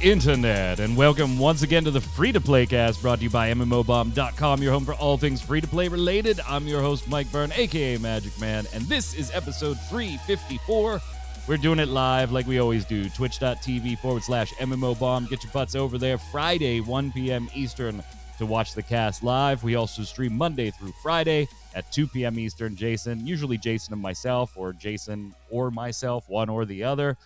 Internet, and welcome once again to the Free-to-Play Cast, brought to you by MMOBomb.com, your home for all things free-to-play related. I'm your host, Mike Byrne, a.k.a. Magicman, and this is episode 354. We're doing it live like we always do, twitch.tv/MMOBomb. Get your butts over there Friday, 1 p.m. Eastern, to watch the cast live. We also stream Monday through Friday at 2 p.m. Eastern. Usually Jason and myself, or Jason or myself, one or the other.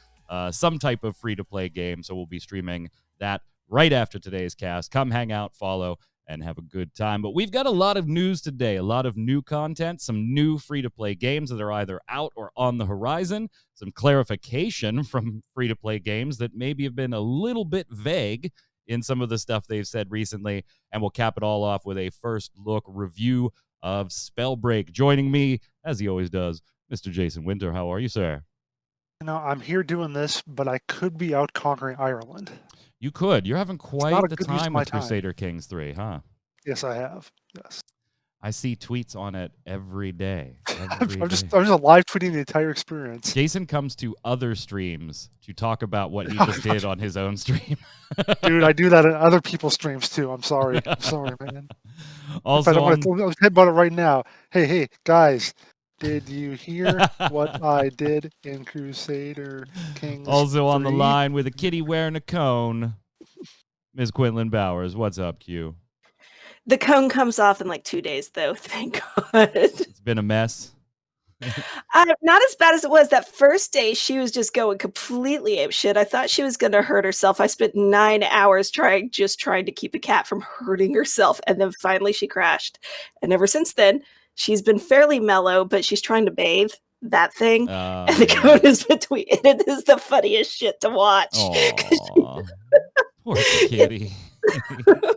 Some type of free-to-play game, so we'll be streaming that right after today's cast. Come hang out, follow, and have a good time. But we've got a lot of news today, a lot of new content, some new free-to-play games that are either out or on the horizon, some clarification from free-to-play games that maybe have been a little bit vague in some of the stuff they've said recently, and we'll cap it all off with a first-look review of Spellbreak. Joining me, as he always does, Mr. Jason Winter. How are you, sir? You know, I'm here doing this, but I could be out conquering Ireland. You could. You're having quite the time with time. Crusader Kings 3, huh? Yes, I have. Yes. I see tweets on it every day. I'm just live tweeting the entire experience. Jason comes to other streams to talk about what he just did on his own stream. Dude, I do that in other people's streams too. I'm sorry. I'm sorry, man. Also, I'm going to about it right now. Hey, guys. Did you hear what I did in Crusader Kings also 3? On the line with a kitty wearing a cone, Ms. Quinlan Bowers. What's up, Q? The cone comes off in like 2 days, though. Thank God. It's been a mess. Not as bad as it was. That first day, she was just going completely apeshit. I thought she was going to hurt herself. I spent 9 hours trying to keep a cat from hurting herself, and then finally she crashed. And ever since then, she's been fairly mellow, but she's trying to bathe that thing, and the cone is between. It is the funniest shit to watch. Poor kitty.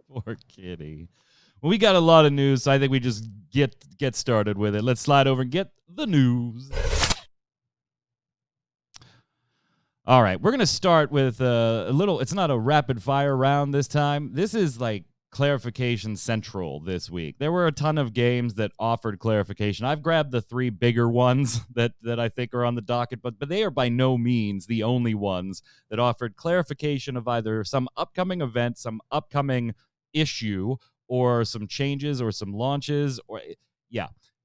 Poor kitty. Well, we got a lot of news, so I think we just get started with it. Let's slide over and get the news. All right, we're going to start with a little, it's not a rapid fire round this time. This is like clarification central this week. There were a ton of games that offered clarification. I've grabbed the 3 bigger ones that I think are on the docket, but they are by no means the only ones that offered clarification of either some upcoming event, some upcoming issue, or some changes or some launches.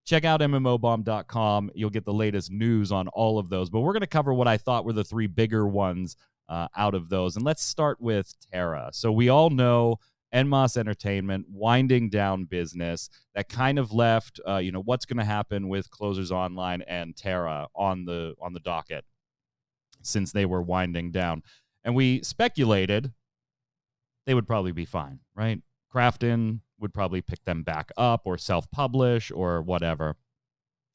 Check out MMOBomb.com. You'll get the latest news on all of those. But we're going to cover what I thought were the 3 bigger ones out of those. And let's start with TERA. So we all know NMOS Entertainment winding down business. That kind of left, what's going to happen with Closers Online and TERA on the docket since they were winding down. And we speculated they would probably be fine, right? Krafton would probably pick them back up or self-publish or whatever.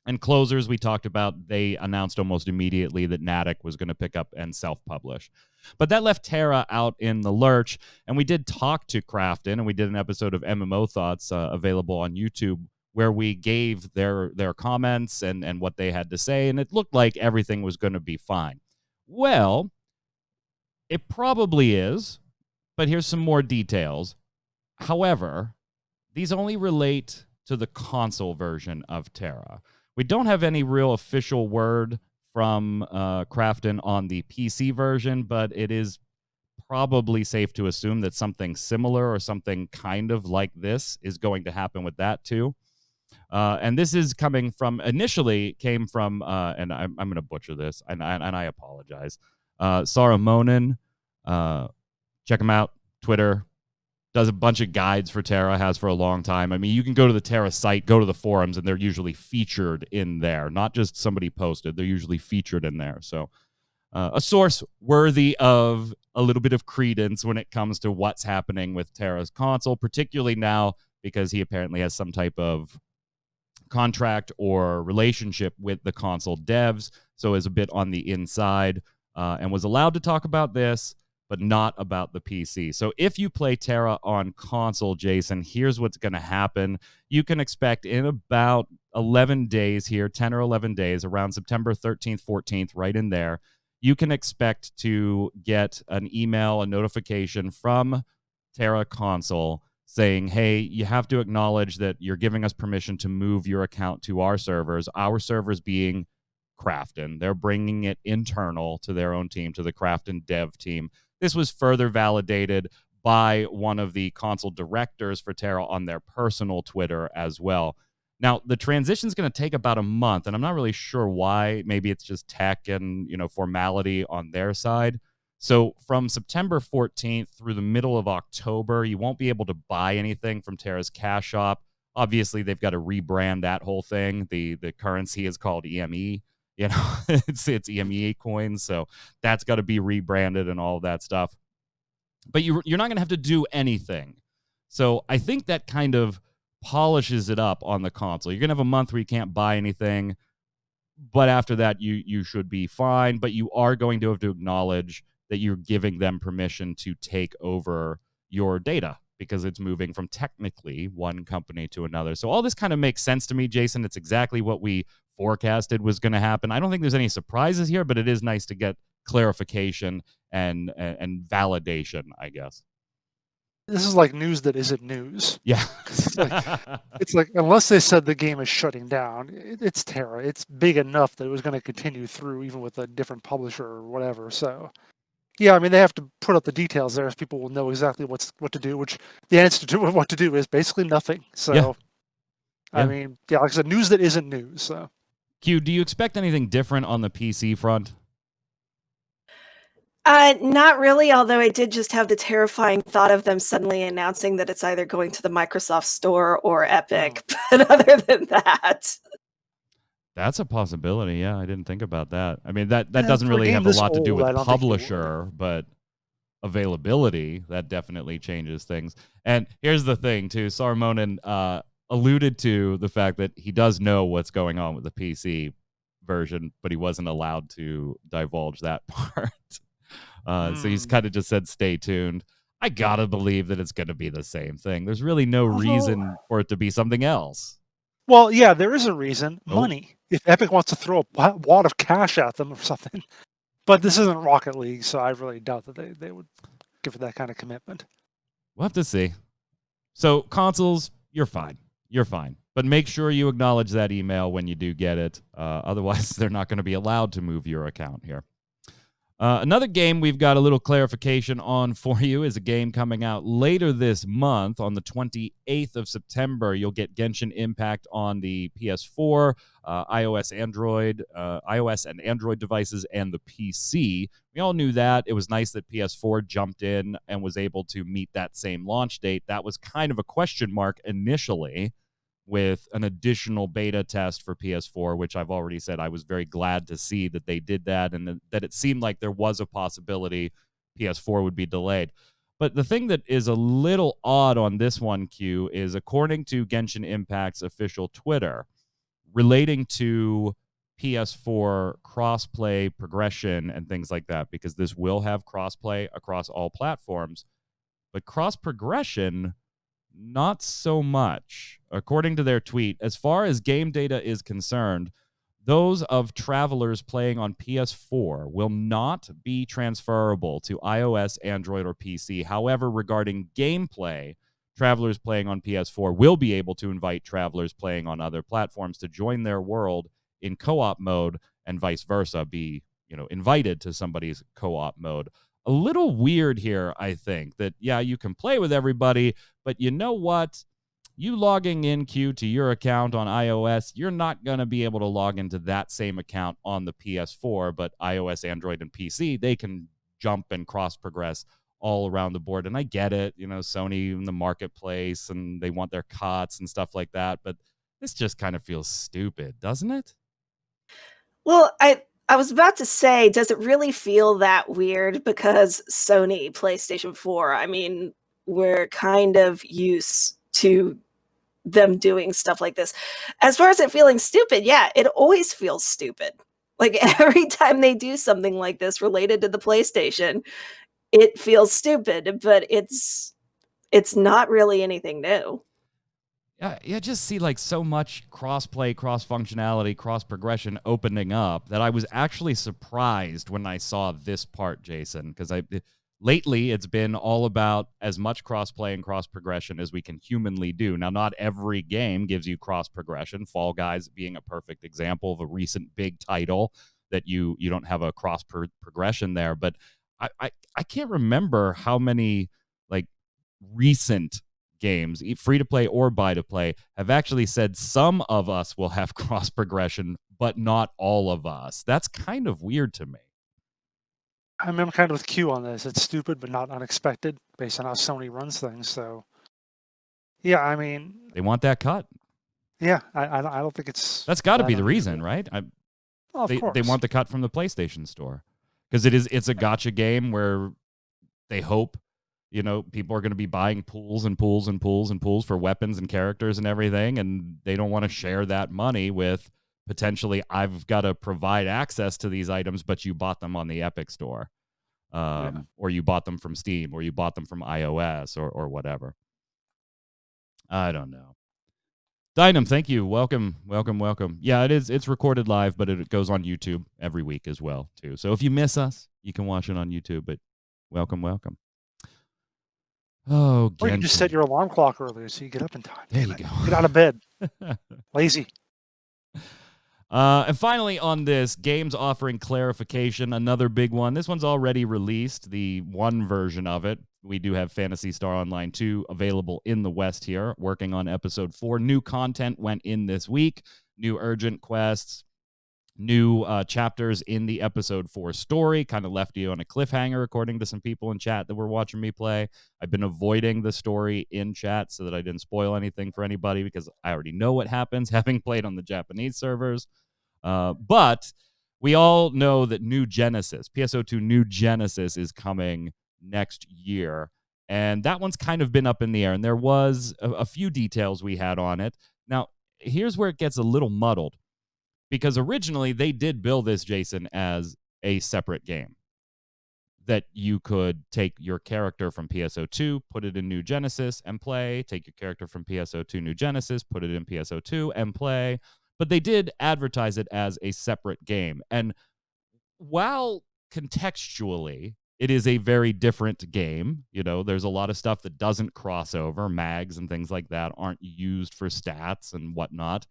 And Closers, we talked about, they announced almost immediately that Natick was going to pick up and self-publish. But that left TERA out in the lurch, and we did talk to Krafton, and we did an episode of MMO Thoughts available on YouTube where we gave their comments and what they had to say, and it looked like everything was going to be fine. Well, it probably is, but here's some more details. However, these only relate to the console version of TERA. We don't have any real official word from Krafton on the PC version, but it is probably safe to assume that something similar or something kind of like this is going to happen with that too. And this is came from, and I'm going to butcher this, and I apologize. Sarah Monin, check him out, Twitter. Does a bunch of guides for TERA, has for a long time. I mean, you can go to the TERA site, go to the forums, and they're usually featured in there. Not just somebody posted. They're usually featured in there. So a source worthy of a little bit of credence when it comes to what's happening with TERA's console, particularly now because he apparently has some type of contract or relationship with the console devs, so is a bit on the inside, and was allowed to talk about this, but not about the PC. So if you play TERA on console, Jason, here's what's going to happen. You can expect in about 11 days here, 10 or 11 days, around September 13th, 14th, right in there, you can expect to get an email, a notification from TERA console saying, hey, you have to acknowledge that you're giving us permission to move your account to our servers being Krafton. They're bringing it internal to their own team, to the Krafton dev team. this was further validated by one of the console directors for TERA on their personal Twitter as well. Now, the transition is going to take about a month, and I'm not really sure why. Maybe it's just tech and, formality on their side. So from September 14th through the middle of October, you won't be able to buy anything from TERA's cash shop. Obviously, they've got to rebrand that whole thing. The currency is called EME. It's EME coins, so that's got to be rebranded and all of that stuff. But you're not going to have to do anything. So I think that kind of polishes it up on the console. You're going to have a month where you can't buy anything, but after that, you should be fine. But you are going to have to acknowledge that you're giving them permission to take over your data because it's moving from technically one company to another. So all this kind of makes sense to me, Jason. It's exactly what we forecasted was going to happen. I don't think there's any surprises here, but it is nice to get clarification and validation, I guess. This is like news that isn't news. Yeah. It's like unless they said the game is shutting down, it's TERA. It's big enough that it was going to continue through even with a different publisher or whatever. So, yeah, I mean, they have to put up the details there so people will know exactly what to do, which the answer to what to do is basically nothing. So, yeah. I mean, yeah, like I said, news that isn't news. So, Q, do you expect anything different on the PC front? Not really, although I did just have the terrifying thought of them suddenly announcing that it's either going to the Microsoft Store or Epic. But other than that, that's a possibility. Yeah, I didn't think about that. I mean, that doesn't really have a lot to do with publisher, but availability, that definitely changes things. And here's the thing, too. Sarmonen alluded to the fact that he does know what's going on with the PC version, but he wasn't allowed to divulge that part. So he's kind of just said, stay tuned. I gotta believe that it's going to be the same thing. There's really no reason for it to be something else. Well, yeah, there is a reason. Money. If Epic wants to throw a wad of cash at them or something. But this isn't Rocket League, so I really doubt that they would give it that kind of commitment. We'll have to see. So consoles, you're fine. You're fine. But make sure you acknowledge that email when you do get it. Otherwise, they're not going to be allowed to move your account here. Another game we've got a little clarification on for you is a game coming out later this month on the 28th of September. You'll get Genshin Impact on the PS4, iOS and Android devices, and the PC. We all knew that. It was nice that PS4 jumped in and was able to meet that same launch date. That was kind of a question mark initially, with an additional beta test for PS4, which I've already said I was very glad to see that they did that, and that it seemed like there was a possibility PS4 would be delayed. But the thing that is a little odd on this one, Q, is according to Genshin Impact's official Twitter, relating to PS4 crossplay progression and things like that, because this will have crossplay across all platforms, but cross progression, not so much. According to their tweet, as far as game data is concerned, those of travelers playing on PS4 will not be transferable to iOS, Android, or PC. However, regarding gameplay, travelers playing on PS4 will be able to invite travelers playing on other platforms to join their world in co-op mode, and vice versa, be invited to somebody's co-op mode. A little weird here, I think, that, yeah, you can play with everybody, but you know what? You logging in, Q, to your account on iOS, you're not going to be able to log into that same account on the PS4, but iOS, Android, and PC, they can jump and cross-progress all around the board. And I get it, Sony in the marketplace, and they want their cuts and stuff like that, but this just kind of feels stupid, doesn't it? Well, I was about to say, does it really feel that weird? Because Sony, PlayStation 4, I mean, we're kind of used to them doing stuff like this. As far as it feeling stupid, yeah, it always feels stupid. Like every time they do something like this related to the PlayStation, it feels stupid, but it's not really anything new. Yeah, just see like so much cross-play, cross-functionality, cross-progression opening up that I was actually surprised when I saw this part, Jason, because lately it's been all about as much cross-play and cross-progression as we can humanly do. Now, not every game gives you cross-progression, Fall Guys being a perfect example of a recent big title that you don't have a cross-progression there, but I can't remember how many like recent games, free to play or buy to play, have actually said some of us will have cross progression, but not all of us. That's kind of weird to me. I'm kind of with Q on this. It's stupid, but not unexpected, based on how Sony runs things. So, yeah, I mean, They want that cut. yeah, I don't think it's That's got to that be the unusual. reason, right? Oh, of course. They want the cut from the PlayStation Store because it's a gotcha game where they hope, you know, people are going to be buying pools and pools and pools and pools for weapons and characters and everything, and they don't want to share that money with potentially I've got to provide access to these items, but you bought them on the Epic Store, or you bought them from Steam, or you bought them from iOS, or whatever. I don't know. Dynam, thank you. Welcome. Yeah, it's recorded live, but it goes on YouTube every week as well, too. So if you miss us, you can watch it on YouTube, but welcome. Oh, Genshin. Or you just set your alarm clock earlier so you get up in time. There you go. Get out of bed. Lazy. And finally on this, games offering clarification, another big one. This one's already released, the one version of it. We do have Phantasy Star Online 2 available in the West here, working on episode 4. New content went in this week, new urgent quests, new chapters in the episode 4 story. Kind of left you on a cliffhanger, according to some people in chat that were watching me play. I've been avoiding the story in chat so that I didn't spoil anything for anybody because I already know what happens, having played on the Japanese servers. But we all know that New Genesis, PSO2 New Genesis, is coming next year. And that one's kind of been up in the air. And there was a few details we had on it. Now, here's where it gets a little muddled. Because originally they did bill this, Jason, as a separate game. That you could take your character from PSO2, put it in New Genesis and play, take your character from PSO2 New Genesis, put it in PSO2 and play. But they did advertise it as a separate game. And while contextually it is a very different game, you know, there's a lot of stuff that doesn't cross over. Mags and things like that aren't used for stats and whatnot.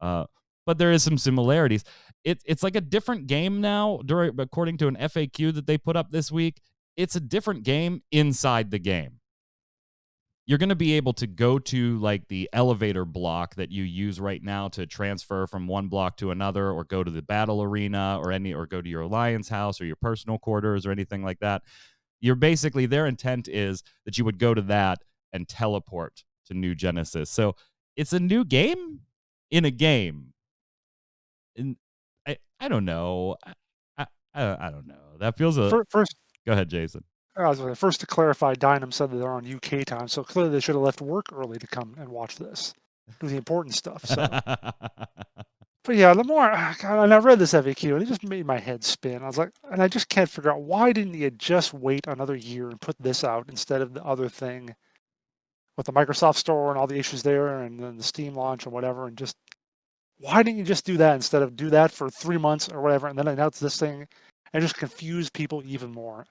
But there is some similarities. It's like a different game now, according to an FAQ that they put up this week. It's a different game inside the game. You're going to be able to go to like the elevator block that you use right now to transfer from one block to another, or go to the battle arena, or go to your alliance house or your personal quarters or anything like that. You're basically, their intent is that you would go to that and teleport to New Genesis. So it's a new game in a game. And I don't know. I don't know. That feels First, go ahead, Jason. First to clarify, Dynam said that they're on UK time, so clearly they should have left work early to come and watch this. Do the important stuff. So. But yeah, the more, and I read this FAQ, and it just made my head spin. I was like, and I just can't figure out, why didn't you just wait another year and put this out instead of the other thing with the Microsoft Store and all the issues there, and then the Steam launch and whatever, and just, why didn't you just do that instead of do that for 3 months or whatever, and then announce this thing and just confuse people even more?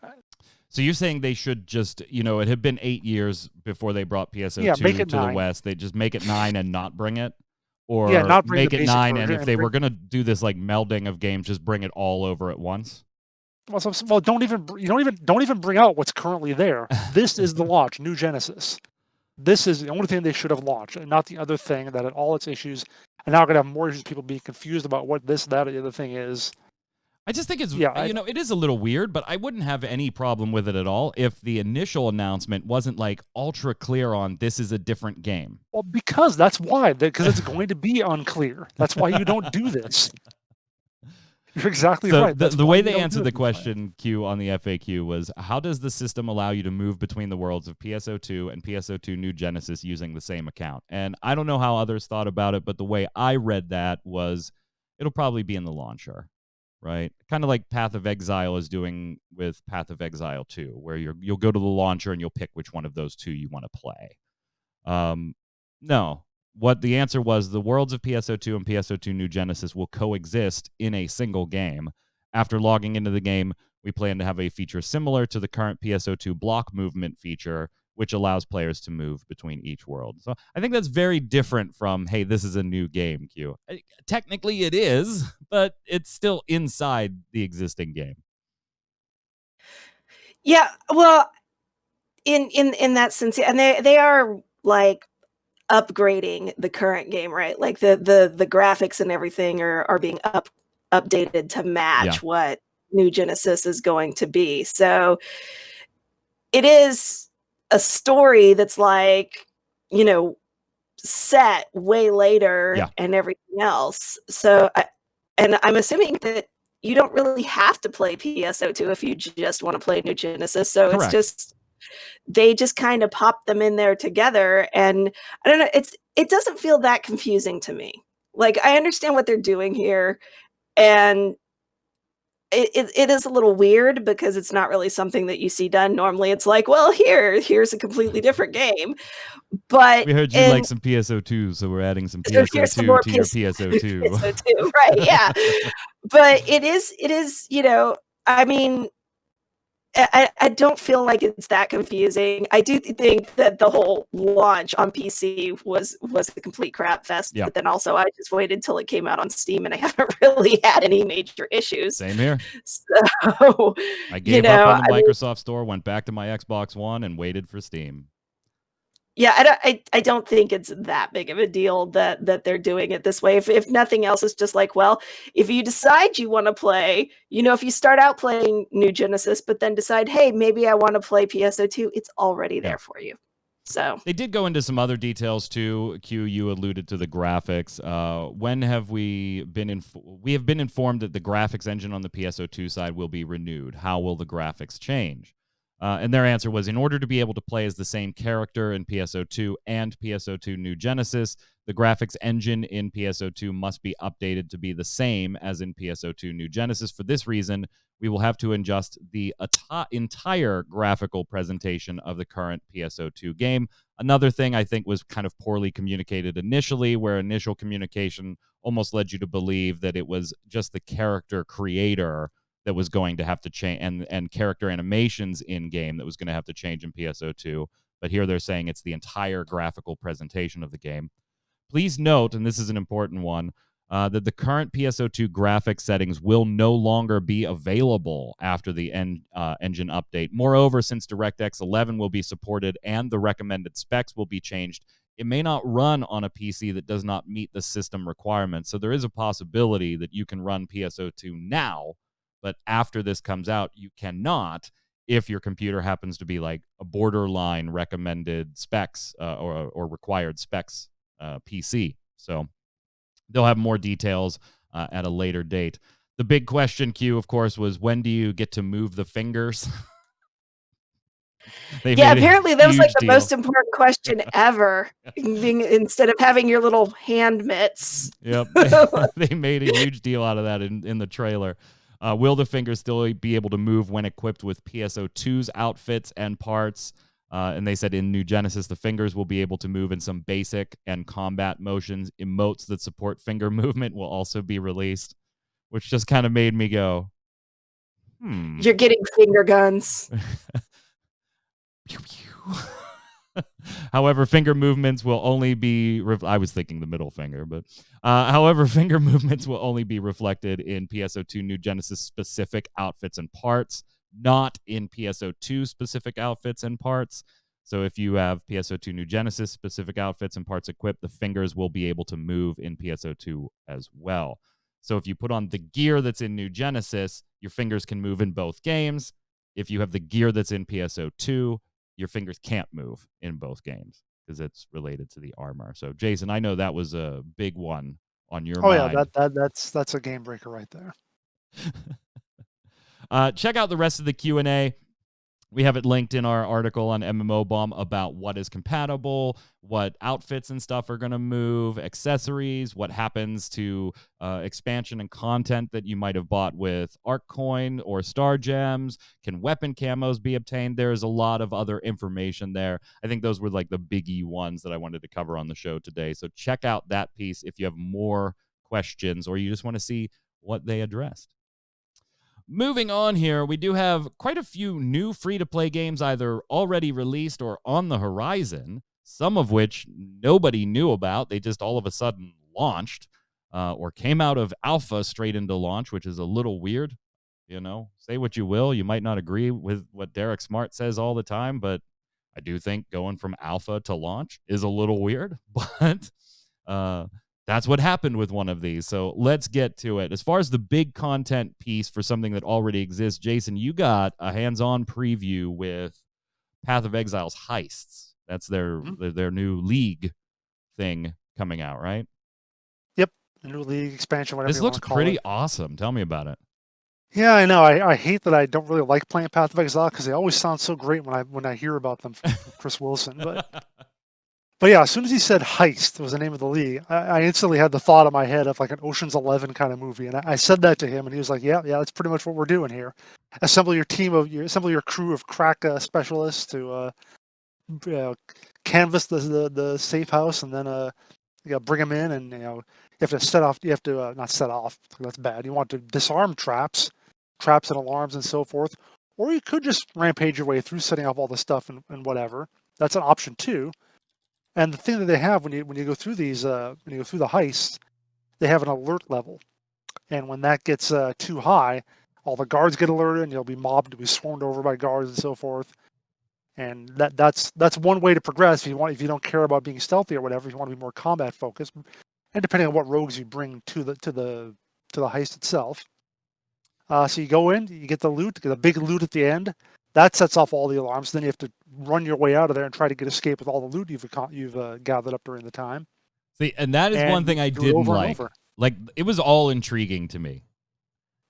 So you're saying they should just, you know, it had been 8 years before they brought PSO2 to the West. They just make it 9 and not bring it? Or not bring make it 9, and if they were going to do this like melding of games, just bring it all over at once? Well, don't even bring out what's currently there. This is the launch, New Genesis. This is the only thing they should have launched, and not the other thing that had all its issues. And now we're going to have more issues, people being confused about what this, that, or the other thing is. I just think it's, it is a little weird, but I wouldn't have any problem with it at all if the initial announcement wasn't like ultra clear on this is a different game. Well, because that's why, because it's going to be unclear. That's why you don't do this. You're exactly right. The way they answered the question, Q, on the FAQ was, how does the system allow you to move between the worlds of PSO2 and PSO2 New Genesis using the same account? And I don't know how others thought about it, but the way I read that was it'll probably be in the launcher, right? Kind of like Path of Exile is doing with Path of Exile 2, where you'll go to the launcher and you'll pick which one of those two you want to play. No. What the answer was, the worlds of PSO2 and PSO2 New Genesis will coexist in a single game. After logging into the game, we plan to have a feature similar to the current PSO2 block movement feature, which allows players to move between each world. So I think that's very different from, hey, this is a new game, Q. Technically it is, but it's still inside the existing game. Yeah, well, in that sense, and they are like upgrading the current game, right? Like the graphics and everything are being updated to match what New Genesis is going to be. So it is a story that's like, set way later and everything else. So and I'm assuming that you don't really have to play PSO2 if you just want to play New Genesis. So Correct. it's just they just kind of pop them in there together, and I don't know, it doesn't feel that confusing to me. Like, I understand what they're doing here, and it is a little weird because it's not really something that you see done. Normally, it's like, well, here's a completely different game. But we heard you like some PSO2, so we're adding some so here's some more PSO2 to your PSO2. PSO2, right? Yeah, but it is, I mean, I don't feel like it's that confusing. I do think that the whole launch on PC was a complete crap fest. Yeah. But then also I just waited till it came out on Steam, and I haven't really had any major issues. Same here. So I gave up on the Microsoft Store, went back to my Xbox One, and waited for Steam. Yeah, I don't think it's that big of a deal that they're doing it this way. If nothing else, it's just like, well, if you decide you want to play, if you start out playing New Genesis, but then decide, hey, maybe I want to play PSO2, it's already there for you. So they did go into some other details too. Q, you alluded to the graphics. When have we been we have been informed that the graphics engine on the PSO2 side will be renewed. How will the graphics change? And their answer was, in order to be able to play as the same character in PSO2 and PSO2 New Genesis, the graphics engine in PSO2 must be updated to be the same as in PSO2 New Genesis. For this reason, we will have to adjust the entire graphical presentation of the current PSO2 game. Another thing I think was kind of poorly communicated initially, where initial communication almost led you to believe that it was just the character creator that was going to have to change, and character animations in game that was going to have to change in PSO2. But here they're saying it's the entire graphical presentation of the game. Please note, and this is an important one, that the current PSO2 graphics settings will no longer be available after the engine update. Moreover, since DirectX 11 will be supported and the recommended specs will be changed, it may not run on a PC that does not meet the system requirements. So there is a possibility that you can run PSO2 now, but after this comes out, you cannot if your computer happens to be like a borderline recommended specs or required specs PC. So they'll have more details at a later date. The big question, Q, of course, was when do you get to move the fingers? Apparently that was like the most important question ever. Instead of having your little hand mitts. Yep. They made a huge deal out of that in the trailer. Will the fingers still be able to move when equipped with PSO2's outfits and parts? And they said in New Genesis, the fingers will be able to move in some basic and combat motions. Emotes that support finger movement will also be released, which just kind of made me go, You're getting finger guns. However, finger movements will only be, I was thinking the middle finger, but however, finger movements will only be reflected in PSO2 New Genesis specific outfits and parts, not in PSO2 specific outfits and parts. So if you have PSO2 New Genesis specific outfits and parts equipped, the fingers will be able to move in PSO2 as well. So if you put on the gear that's in New Genesis, your fingers can move in both games. If you have the gear that's in PSO2, your fingers can't move in both games because it's related to the armor. So, Jason, I know that was a big one on your mind. Oh yeah, that's a game breaker right there. Check out the rest of the Q&A. We have it linked in our article on MMO Bomb about what is compatible, what outfits and stuff are going to move, accessories, what happens to expansion and content that you might have bought with ArcCoin or Star Gems. Can weapon camos be obtained? There's a lot of other information there. I think those were like the biggie ones that I wanted to cover on the show today. So check out that piece if you have more questions or you just want to see what they addressed. Moving on here, we do have quite a few new free-to-play games either already released or on the horizon, some of which nobody knew about. They just all of a sudden launched or came out of alpha straight into launch, which is a little weird. Say what you will. You might not agree with what Derek Smart says all the time, but I do think going from alpha to launch is a little weird, but that's what happened with one of these. So let's get to it. As far as the big content piece for something that already exists, Jason, you got a hands-on preview with Path of Exile's Heists. That's their new league thing coming out, right? Yep, the new league expansion, whatever This you looks want to call pretty it. awesome. Tell me about it. Yeah, I know. I hate that I don't really like playing Path of Exile because they always sound so great when I hear about them from Chris Wilson. But yeah, as soon as he said Heist was the name of the league, I instantly had the thought in my head of like an Ocean's 11 kind of movie, and I said that to him, and he was like, "Yeah, that's pretty much what we're doing here. Assemble your crew of crack specialists to canvas the safe house, and then bring them in, and you have to set off. You have to not set off. That's bad. You want to disarm traps and alarms and so forth, or you could just rampage your way through setting off all the stuff and whatever. That's an option too. And the thing that they have when you go through these when you go through the heists, they have an alert level, and when that gets too high, all the guards get alerted, and you'll be mobbed, to be swarmed over by guards and so forth. And that's one way to progress if you don't care about being stealthy or whatever. If you want to be more combat focused, and depending on what rogues you bring to the heist itself. So you go in, you get the loot, get a big loot at the end. That sets off all the alarms. Then you have to run your way out of there and try to get escape with all the loot you've gathered up during the time. See, and that is one thing I didn't like. Like, it was all intriguing to me.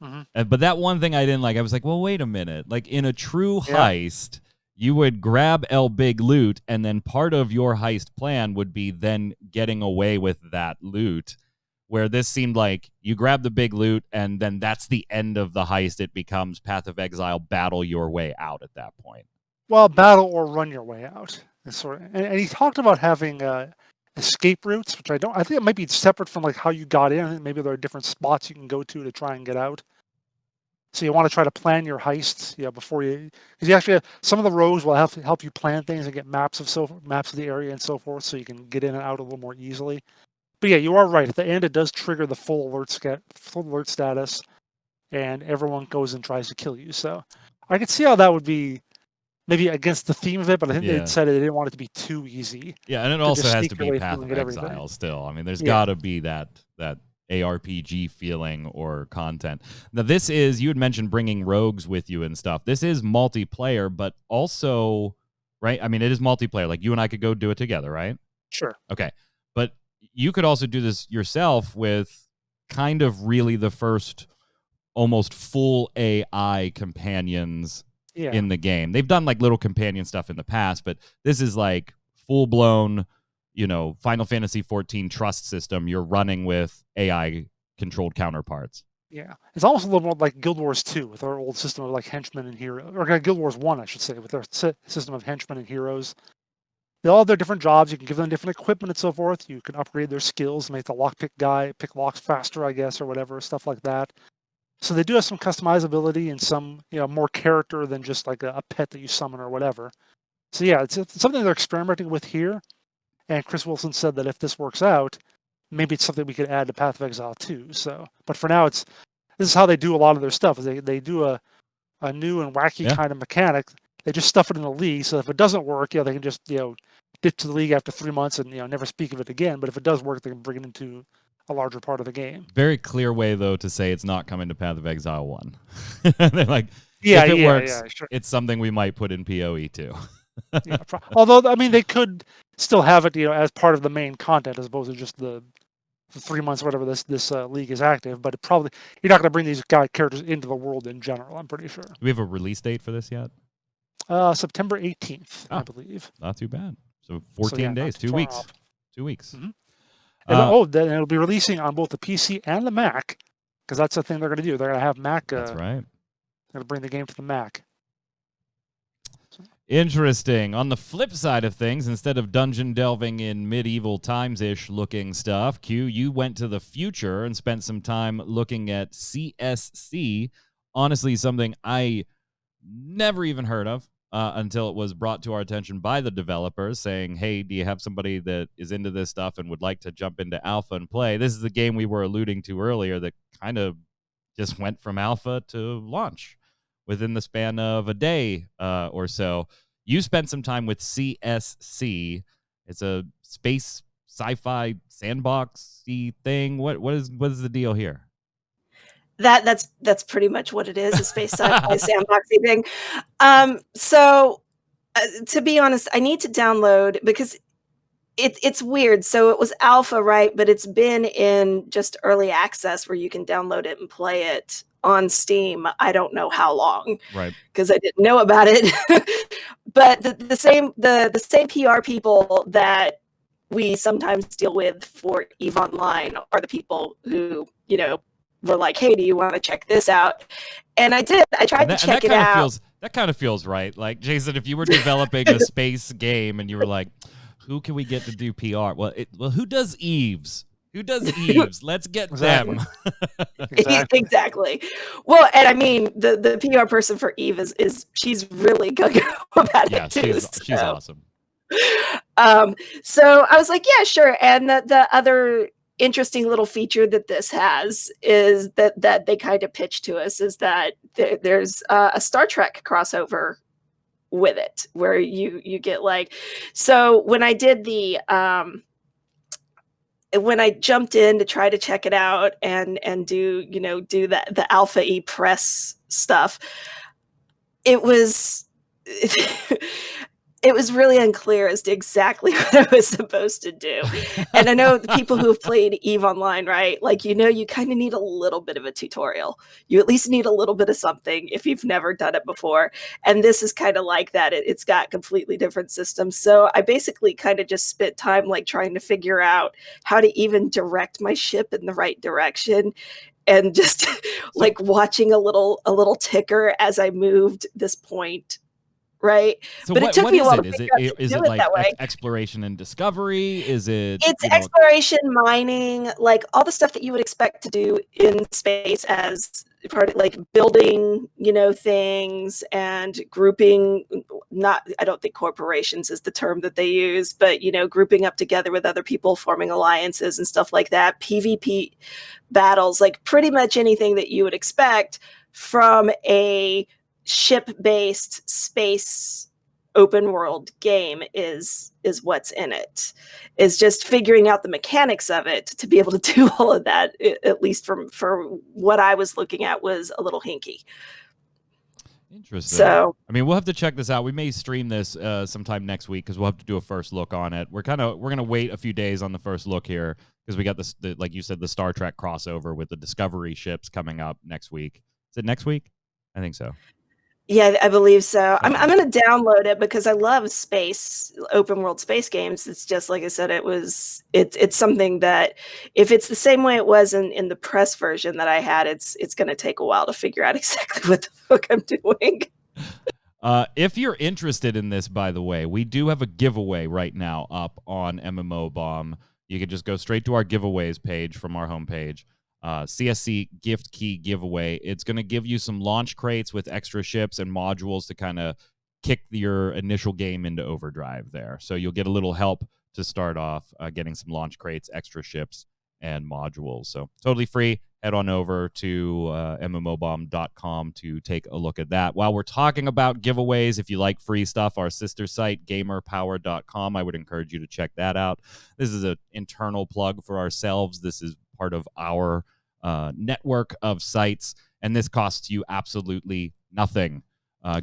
But that one thing I didn't like, I was like, well, wait a minute. Like, in a true heist, you would grab El Big Loot, and then part of your heist plan would be then getting away with that loot. Where this seemed like you grab the big loot, and then that's the end of the heist. It becomes Path of Exile, battle your way out at that point. Well, battle or run your way out. And he talked about having escape routes, which I think it might be separate from like how you got in. I think maybe there are different spots you can go to try and get out. So you want to try to plan your heists, before because you actually some of the rogues will help you plan things and get maps of the area and so forth, so you can get in and out a little more easily. But yeah, you are right. At the end, it does trigger the full alert status, and everyone goes and tries to kill you. So I could see how that would be maybe against the theme of it, but I think they said they didn't want it to be too easy. Yeah, and it also has to be Path of Exile still. I mean, there's got to be that ARPG feeling or content. Now, this is, you had mentioned bringing rogues with you and stuff. This is multiplayer, but also, right? I mean, it is multiplayer. Like, you and I could go do it together, right? Sure. Okay. But you could also do this yourself with kind of really the first almost full AI companions in the game. They've done like little companion stuff in the past, but this is like full-blown, Final Fantasy XIV trust system you're running with AI-controlled counterparts. Yeah. It's almost a little more like Guild Wars 2 with our old system of like henchmen and heroes, or Guild Wars 1, I should say, with their system of henchmen and heroes. They all have their different jobs. You can give them different equipment and so forth. You can upgrade their skills, make the lockpick guy pick locks faster, I guess, or whatever, stuff like that. So they do have some customizability and some, more character than just like a pet that you summon or whatever. So yeah, it's something they're experimenting with here. And Chris Wilson said that if this works out, maybe it's something we could add to Path of Exile too. So, but for now, this is how they do a lot of their stuff. Is they do a new and wacky kind of mechanic. They just stuff it in the league. So if it doesn't work, they can just dip to the league after 3 months and never speak of it again. But if it does work, they can bring it into a larger part of the game. Very clear way though to say it's not coming to Path of Exile 1. They're like, if it works, sure. It's something we might put in PoE too. Although I mean, they could still have it as part of the main content as opposed to just the 3 months, whatever this league is active. But you're not going to bring these characters into the world in general. I'm pretty sure. Do we have a release date for this yet? September 18th, I believe. Not too bad. So 14 days, 2 weeks. Off. 2 weeks. Mm-hmm. Then it'll be releasing on both the PC and the Mac, because that's the thing they're going to do. They're going to have Mac. That's right. They're going to bring the game to the Mac. Interesting. On the flip side of things, instead of dungeon delving in medieval times-ish looking stuff, Q, you went to the future and spent some time looking at CSC. Honestly, something I never even heard of until it was brought to our attention by the developers saying, hey, do you have somebody that is into this stuff and would like to jump into alpha and play? This is the game we were alluding to earlier that kind of just went from alpha to launch within the span of a day or so. You spent some time with CSC. It's a space sci-fi sandbox-y thing. What is the deal here? That's pretty much what it is, a space sci-fi sandboxy thing. So to be honest, I need to download because it's weird. So it was alpha, right? But it's been in just early access where you can download it and play it on Steam. I don't know how long, right? Because I didn't know about it. But the same PR people that we sometimes deal with for EVE Online are the people who, were like, hey, do you want to check this out? And I did. I tried to check it out. That kind of feels right. Like, Jason, if you were developing a space game and you were like, who can we get to do PR? Well, who does Eves? Who does Eves? Let's get them. Exactly. Well, and I mean, the PR person for Eve is she's really gung ho about it too. She's awesome. So I was like, yeah, sure. And the other interesting little feature that this has is that they kind of pitched to us is that there's a Star Trek crossover with it, where you get like, so when I did when I jumped in to try to check it out and do the alpha e press stuff, it was it was really unclear as to exactly what I was supposed to do. And I know the people who have played EVE Online, right? Like, you kind of need a little bit of a tutorial. You at least need a little bit of something if you've never done it before. And this is kind of like that. It's got completely different systems. So I basically kind of just spent time like trying to figure out how to even direct my ship in the right direction. And just like watching a little ticker as I moved this point. Right. So but it took me a while to figure out is it like exploration and discovery? Is it exploration, mining, like all the stuff that you would expect to do in space as part of like building, things and grouping. I don't think corporations is the term that they use, but grouping up together with other people, forming alliances and stuff like that. PvP battles, like pretty much anything that you would expect from a ship-based space open world game is what's in it. Is just figuring out the mechanics of it to be able to do all of that, at least for what I was looking at, was a little hinky. Interesting. So, I mean, we'll have to check this out. We may stream this sometime next week because we'll have to do a first look on it. We're gonna wait a few days on the first look here because we got this, like you said, the Star Trek crossover with the Discovery ships coming up next week. Is it next week? I think so. Yeah, I believe so. I'm going to download it because I love open world space games. It's just like I said, it's something that if it's the same way it was in the press version that I had, it's going to take a while to figure out exactly what the fuck I'm doing. If you're interested in this, by the way, we do have a giveaway right now up on MMO Bomb. You can just go straight to our giveaways page from our homepage. CSC gift key giveaway. It's going to give you some launch crates with extra ships and modules to kind of kick your initial game into overdrive there. So you'll get a little help to start off getting some launch crates, extra ships, and modules. So totally free. Head on over to mmobomb.com to take a look at that. While we're talking about giveaways, if you like free stuff, our sister site, gamerpower.com, I would encourage you to check that out. This is an internal plug for ourselves. This is part of our network of sites, and this costs you absolutely nothing.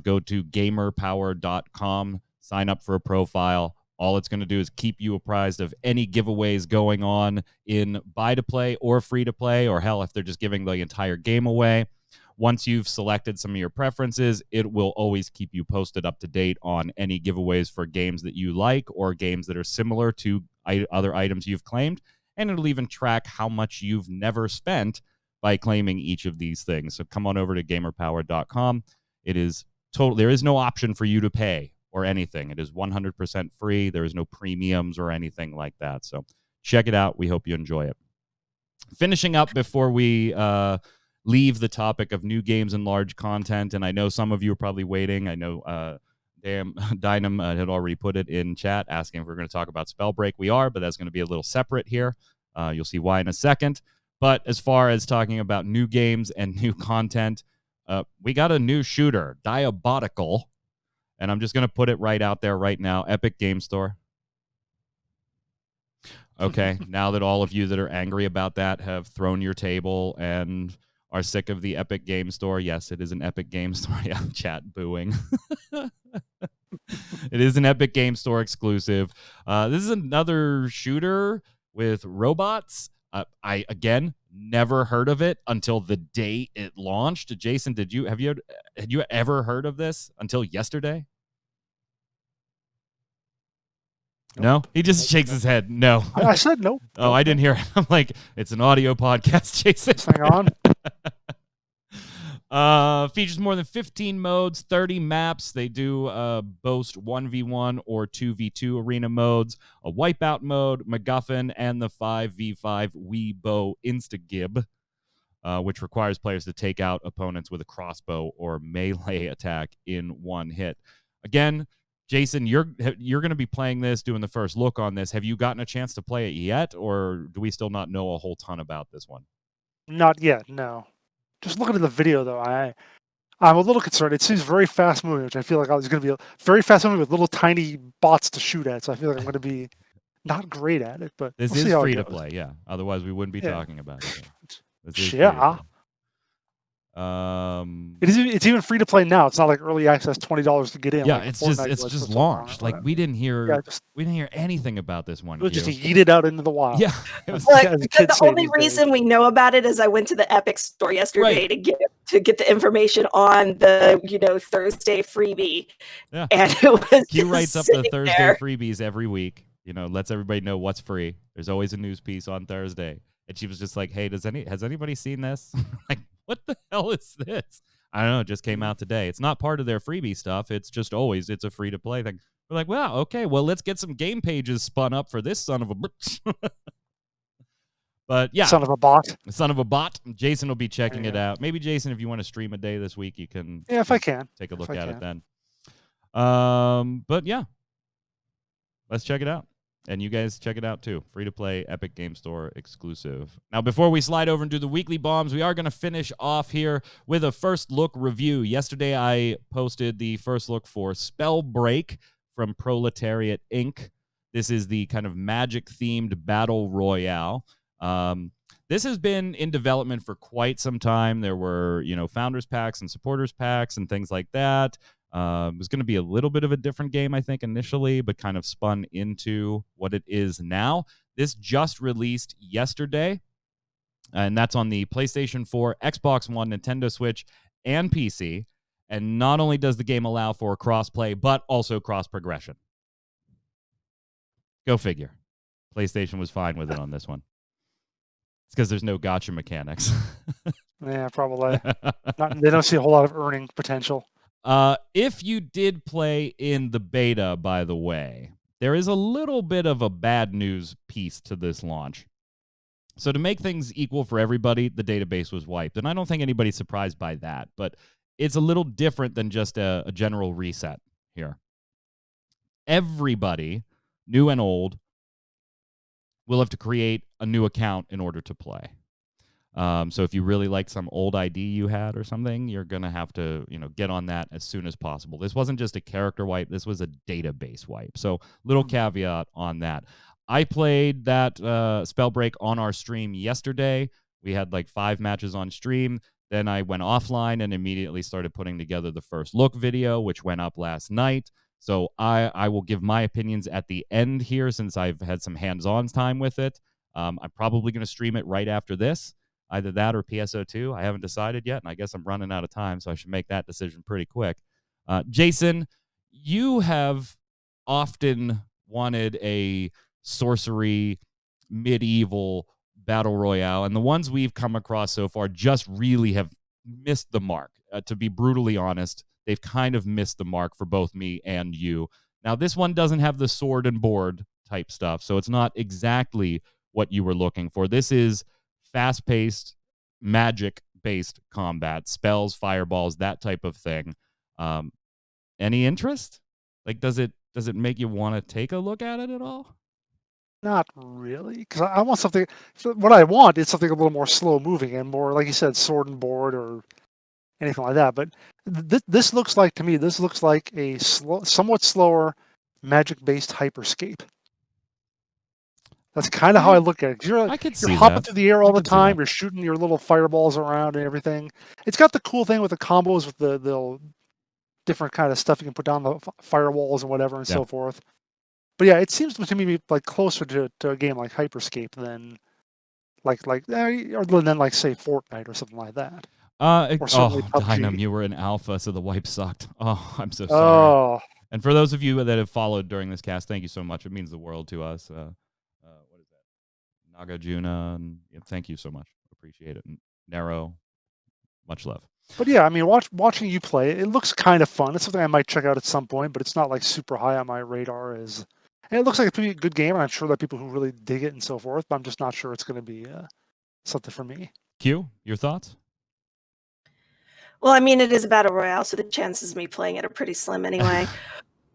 Go to gamerpower.com, sign up for a profile. All it's going to do is keep you apprised of any giveaways going on in buy-to-play or free-to-play, or hell, if they're just giving the entire game away. Once you've selected some of your preferences, it will always keep you posted up to date on any giveaways for games that you like or games that are similar to other items you've claimed. And it'll even track how much you've never spent by claiming each of these things. So come on over to gamerpower.com. It is there is no option for you to pay or anything. It is 100% free. There is no premiums or anything like that. So check it out. We hope you enjoy it. Finishing up before we leave the topic of new games and large content, and I know some of you are probably waiting. I know Dynam had already put it in chat asking if we're going to talk about Spellbreak. We are, but that's going to be a little separate here. You'll see why in a second. But as far as talking about new games and new content, we got a new shooter, Diabotical. And I'm just going to put it right out there right now. Epic Game Store. Okay, now that all of you that are angry about that have thrown your table and are sick of the Epic Game Store, yes, it is an Epic Game Store. Yeah, chat booing. It is an Epic Game Store exclusive. This is another shooter with robots. I again never heard of it until the day it launched. Jason, had you ever heard of this until yesterday? Nope. No, he just shakes his head. No. I said nope. Oh, Nope, I didn't nope. hear. I'm like, it's an audio podcast, Jason. Just hang on. Features more than 15 modes, 30 maps. They do boast 1v1 or 2v2 arena modes, a wipeout mode, MacGuffin, and the 5v5 Weibo Instagib, which requires players to take out opponents with a crossbow or melee attack in one hit. Again, Jason, you're going to be playing this, doing the first look on this. Have you gotten a chance to play it yet, or do we still not know a whole ton about this one? Not yet, no. Just looking at the video, though, I'm a little concerned. It seems very fast moving, which I feel like I was going to be very fast moving with little tiny bots to shoot at. So I feel like I'm going to be not great at it, but this we'll is see how free it to goes. play. Yeah, otherwise we wouldn't be talking about it. This is free to Yeah. play. It's even free to play now. It's not like early access, $20 to get in. Yeah, like it's Fortnite just was for so launched. long. Like we didn't hear we didn't hear anything about this one. It was just Q. yeet it out into the wild. Yeah, it was Like, as the kids say only these days. reason we know about it is I went to the Epic store yesterday Right. to get the information on the Thursday freebie. Yeah. And it was Q just writes up the sitting Thursday there. freebies every week. Lets everybody know what's free. There's always a news piece on Thursday. And she was just like, "Hey, has anybody seen this?" Like, what the hell is this? I don't know. It just came out today. It's not part of their freebie stuff. It's just it's a free to play thing. We're like, wow, okay, well, let's get some game pages spun up for this son of a bitch. But yeah, Son of a bot. son of a bot. Jason will be checking There it you go. out. Maybe Jason, if you want to stream a day this week, you can. Yeah, if I can. Take a If look I at it can. then. But yeah, let's check it out. And you guys check it out too. Free to play, Epic Game Store exclusive. Now, before we slide over and do the weekly bombs, we are going to finish off here with a first look review. Yesterday, I posted the first look for Spellbreak from Proletariat Inc. This is the kind of magic-themed battle royale. This has been in development for quite some time. There were, founders packs and supporters packs and things like that. It was going to be a little bit of a different game, I think, initially, but kind of spun into what it is now. This just released yesterday, and that's on the PlayStation 4, Xbox One, Nintendo Switch, and PC. And not only does the game allow for cross-play, but also cross-progression. Go figure. PlayStation was fine with it on this one. It's because there's no gacha mechanics. Yeah, probably. They don't see a whole lot of earning potential. If you did play in the beta, by the way, there is a little bit of a bad news piece to this launch. So to make things equal for everybody, the database was wiped. And I don't think anybody's surprised by that, but it's a little different than just a general reset here. Everybody, new and old, will have to create a new account in order to play. So if you really like some old ID you had or something, you're going to have to, get on that as soon as possible. This wasn't just a character wipe. This was a database wipe. So little caveat on that. I played that Spellbreak on our stream yesterday. We had like 5 matches on stream. Then I went offline and immediately started putting together the first look video, which went up last night. So I will give my opinions at the end here since I've had some hands-on time with it. I'm probably going to stream it right after this. Either that or PSO2. I haven't decided yet, and I guess I'm running out of time, so I should make that decision pretty quick. Jason, you have often wanted a sorcery, medieval battle royale, and the ones we've come across so far just really have missed the mark. To be brutally honest, they've kind of missed the mark for both me and you. Now, this one doesn't have the sword and board type stuff, so it's not exactly what you were looking for. This is fast-paced, magic-based combat, spells, fireballs, that type of thing. Any interest? Like, does it make you want to take a look at it at all? Not really, because I want something. What I want is something a little more slow moving and more, like you said, sword and board or anything like that. But this looks like, to me, this looks like a somewhat slower, magic-based hyperscape. That's kind of how I look at it. 'Cause I could you're see hopping that. through the air I all the could see time. that. You're shooting your little fireballs around and everything. It's got the cool thing with the combos with the different kind of stuff you can put down the firewalls and whatever and Yeah. so forth. But yeah, it seems to me like closer to a game like Hyperscape than other than like say Fortnite or something like that. Or certainly Dynam, PUBG. you were in alpha, so the wipe sucked. Oh, I'm so sorry. Oh, And for those of you that have followed during this cast, thank you so much. It means the world to us. What is that? Nagarjuna, and thank you so much. Appreciate it. And Nero, much love. but yeah, I mean, watching you play, it looks kind of fun. It's something I might check out at some point, but it's not like super high on my radar. And it looks like a pretty good game, and I'm sure there are people who really dig it and so forth. But I'm just not sure it's going to be something for me. Q, your thoughts? Well, I mean, it is a battle royale, so the chances of me playing it are pretty slim anyway.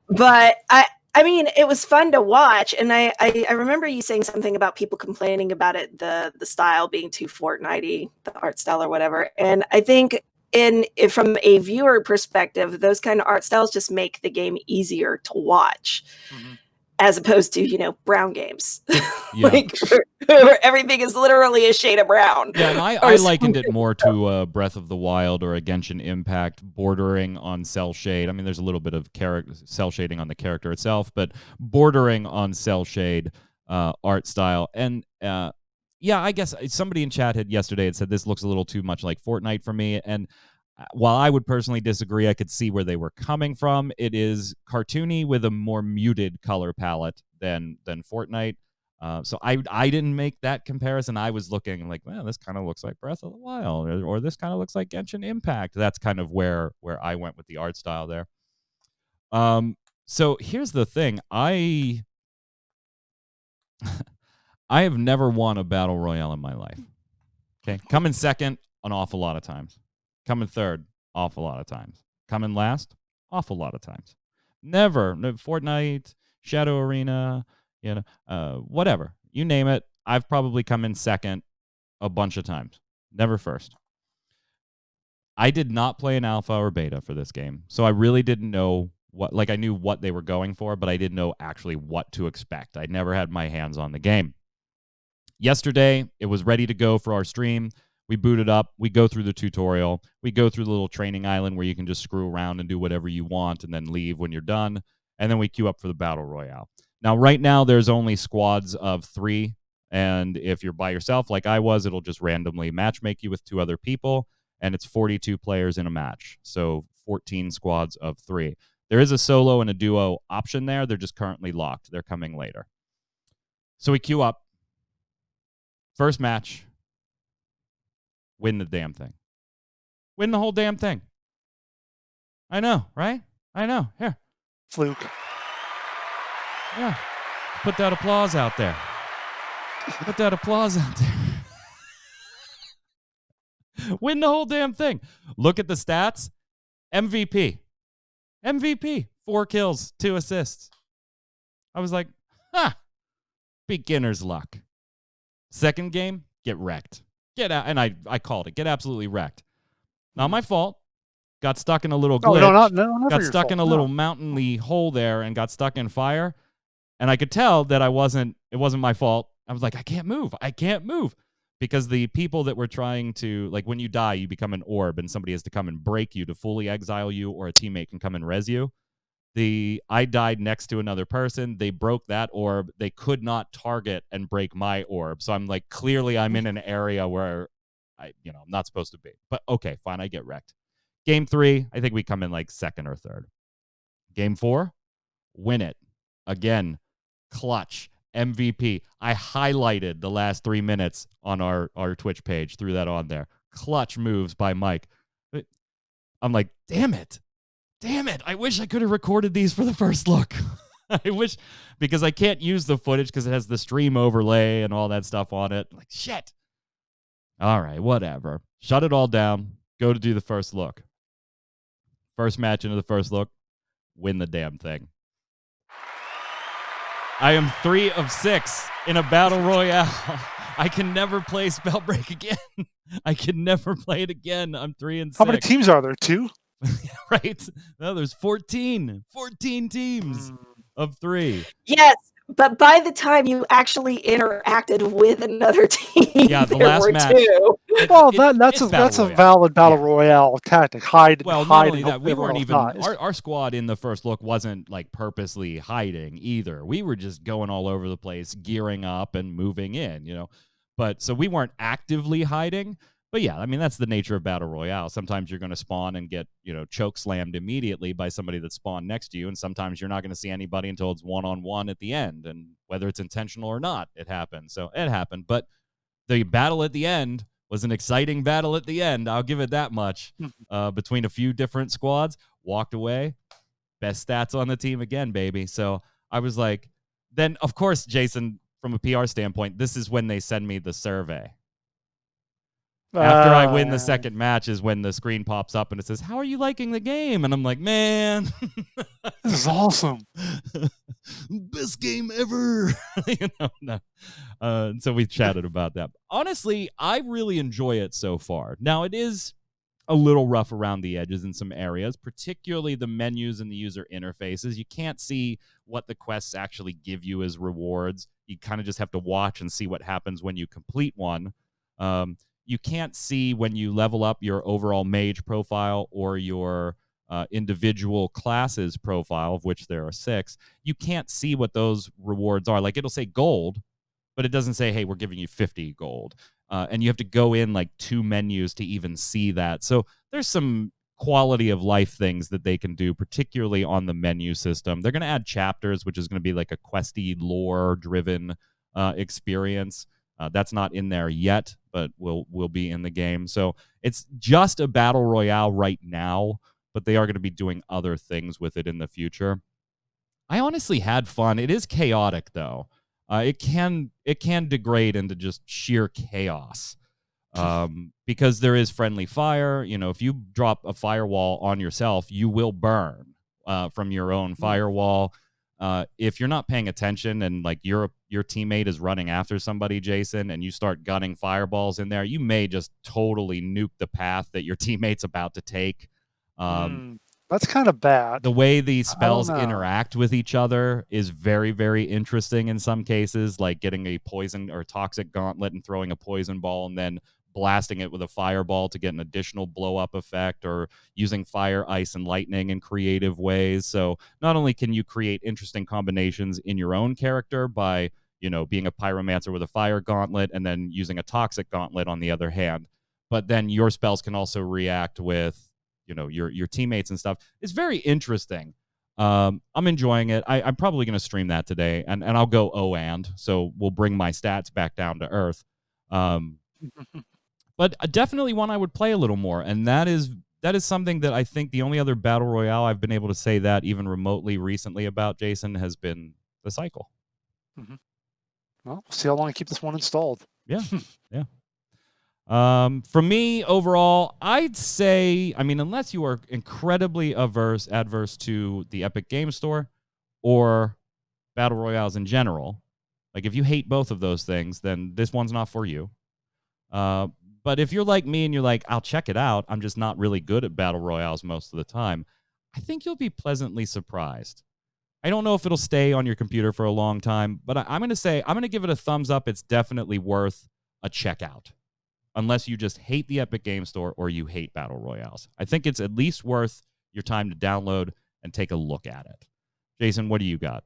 But I mean, it was fun to watch, and I remember you saying something about people complaining about it, the style being too Fortnite-y, the art style or whatever. And I think from a viewer perspective, those kind of art styles just make the game easier to watch, as opposed to brown games, Yeah. like where everything is literally a shade of brown. Yeah, and I likened it more to Breath of the Wild or a Genshin Impact, bordering on cell shade. I mean, there's a little bit of cell shading on the character itself, but bordering on cell shade art style. And yeah, I guess somebody in chat yesterday had said this looks a little too much like Fortnite for me. And while I would personally disagree, I could see where they were coming from. It is cartoony with a more muted color palette than Fortnite. So I didn't make that comparison. I was looking like, well, this kind of looks like Breath of the Wild, or this kind of looks like Genshin Impact. That's kind of where I went with the art style there. So here's the thing. I have never won a battle royale in my life. Okay, coming second an awful lot of times. Coming third, awful lot of times. Coming last, awful lot of times. Never. No, Fortnite, Shadow Arena, whatever. You name it. I've probably come in second a bunch of times. Never first. I did not play an alpha or beta for this game, so I really didn't know I knew what they were going for, but I didn't know actually what to expect. I never had my hands on the game. Yesterday, it was ready to go for our stream. We boot it up. We go through the tutorial. We go through the little training island where you can just screw around and do whatever you want and then leave when you're done. And then we queue up for the battle royale. Now, right now, there's only squads of 3. And if you're by yourself like I was, it'll just randomly matchmake you with 2 other people. And it's 42 players in a match. So 14 squads of 3. There is a solo and a duo option there. They're just currently locked. They're coming later. So we queue up. First match. Win the damn thing. Win the whole damn thing. I know, right? I know. Here. Fluke. Yeah. Put that applause out there. Put that applause out there. Win the whole damn thing. Look at the stats. MVP. 4 kills, 2 assists. I was like, beginner's luck. Second game, get wrecked. Get out, and I called it. Get absolutely wrecked. Not my fault. Got stuck in a little glitch. Never got stuck in a little mountainly hole there and got stuck in fire. And I could tell that it wasn't my fault. I was like, I can't move. Because the people that were trying to, like, when you die, you become an orb and somebody has to come and break you to fully exile you, or a teammate can come and res you. I died next to another person. They broke that orb. They could not target and break my orb. So I'm like, clearly I'm in an area where I'm not supposed to be. But okay, fine, I get wrecked. Game 3, I think we come in like second or third. Game 4, win it. Again, clutch, MVP. I highlighted the last 3 minutes on our Twitch page, threw that on there. Clutch moves by Mike. I'm like, damn it. I wish I could have recorded these for the first look. I wish, because I can't use the footage because it has the stream overlay and all that stuff on it. Like, shit. All right, whatever. Shut it all down. Go to do the first look. First match into the first look. Win the damn thing. I am 3 of 6 in a battle royale. I can never play Spellbreak again. I can never play it again. I'm 3 and 6. How many teams are there? 2? Right? No, there's 14. 14 teams of 3. Yes, but by the time you actually interacted with another team, Yeah, the there last were match. 2. Well, that's a valid battle royale tactic. Hide, well, hide, not only and hope that, we everyone weren't else even dies. our squad in the first look wasn't like purposely hiding either. We were just going all over the place, gearing up and moving in, you know. But so we weren't actively hiding. But yeah, I mean that's the nature of battle royale. Sometimes you're going to spawn and get, you know, choke slammed immediately by somebody that spawned next to you, and sometimes you're not going to see anybody until it's one-on-one at the end, and whether it's intentional or not, it happens. So it happened, but the battle at the end was an exciting battle at the end. I'll give it that much. Between a few different squads, walked away, best stats on the team again, baby. So I was like, then of course, Jason, from a PR standpoint, this is when they send me the survey. After I win the second match is when the screen pops up and it says, "How are you liking the game?" And I'm like, man, this is awesome. Best game ever. You know, no. So we chatted about that. Honestly, I really enjoy it so far. Now, it is a little rough around the edges in some areas, particularly the menus and the user interfaces. You can't see what the quests actually give you as rewards. You kind of just have to watch and see what happens when you complete one. You can't see when you level up your overall mage profile or your individual classes profile, of which there are 6. You can't see what those rewards are. Like, it'll say gold, but it doesn't say, hey, we're giving you 50 gold. And you have to go in like 2 menus to even see that. So there's some quality of life things that they can do, particularly on the menu system. They're going to add chapters, which is going to be like a questy, lore-driven experience. That's not in there yet, but will be in the game. So it's just a battle royale right now, but they are going to be doing other things with it in the future. I honestly had fun. It is chaotic, though. It can degrade into just sheer chaos, because there is friendly fire. You know, if you drop a firewall on yourself, you will burn from your own firewall. If you're not paying attention and like your teammate is running after somebody, Jason, and you start gunning fireballs in there, you may just totally nuke the path that your teammate's about to take. That's kind of bad. The way these spells interact with each other is very, very interesting in some cases, like getting a poison or toxic gauntlet and throwing a poison ball and then blasting it with a fireball to get an additional blow-up effect, or using fire, ice, and lightning in creative ways. So not only can you create interesting combinations in your own character by, you know, being a pyromancer with a fire gauntlet and then using a toxic gauntlet on the other hand, but then your spells can also react with, you know, your teammates and stuff. It's very interesting. I'm enjoying it. I'm probably going to stream that today, and I'll go so we'll bring my stats back down to earth. But definitely one I would play a little more, and that is something that I think the only other battle royale I've been able to say that even remotely recently about, Jason, has been the Cycle. Well, we'll see how long I keep this one installed. Yeah, yeah. For me, overall, I'd say, I mean, unless you are incredibly adverse to the Epic Game Store or battle royales in general, like if you hate both of those things, then this one's not for you. But if you're like me and you're like, I'll check it out, I'm just not really good at battle royales most of the time, I think you'll be pleasantly surprised. I don't know if it'll stay on your computer for a long time, but I'm going to give it a thumbs up. It's definitely worth a checkout. Unless you just hate the Epic Game Store or you hate battle royales. I think it's at least worth your time to download and take a look at it. Jason, what do you got?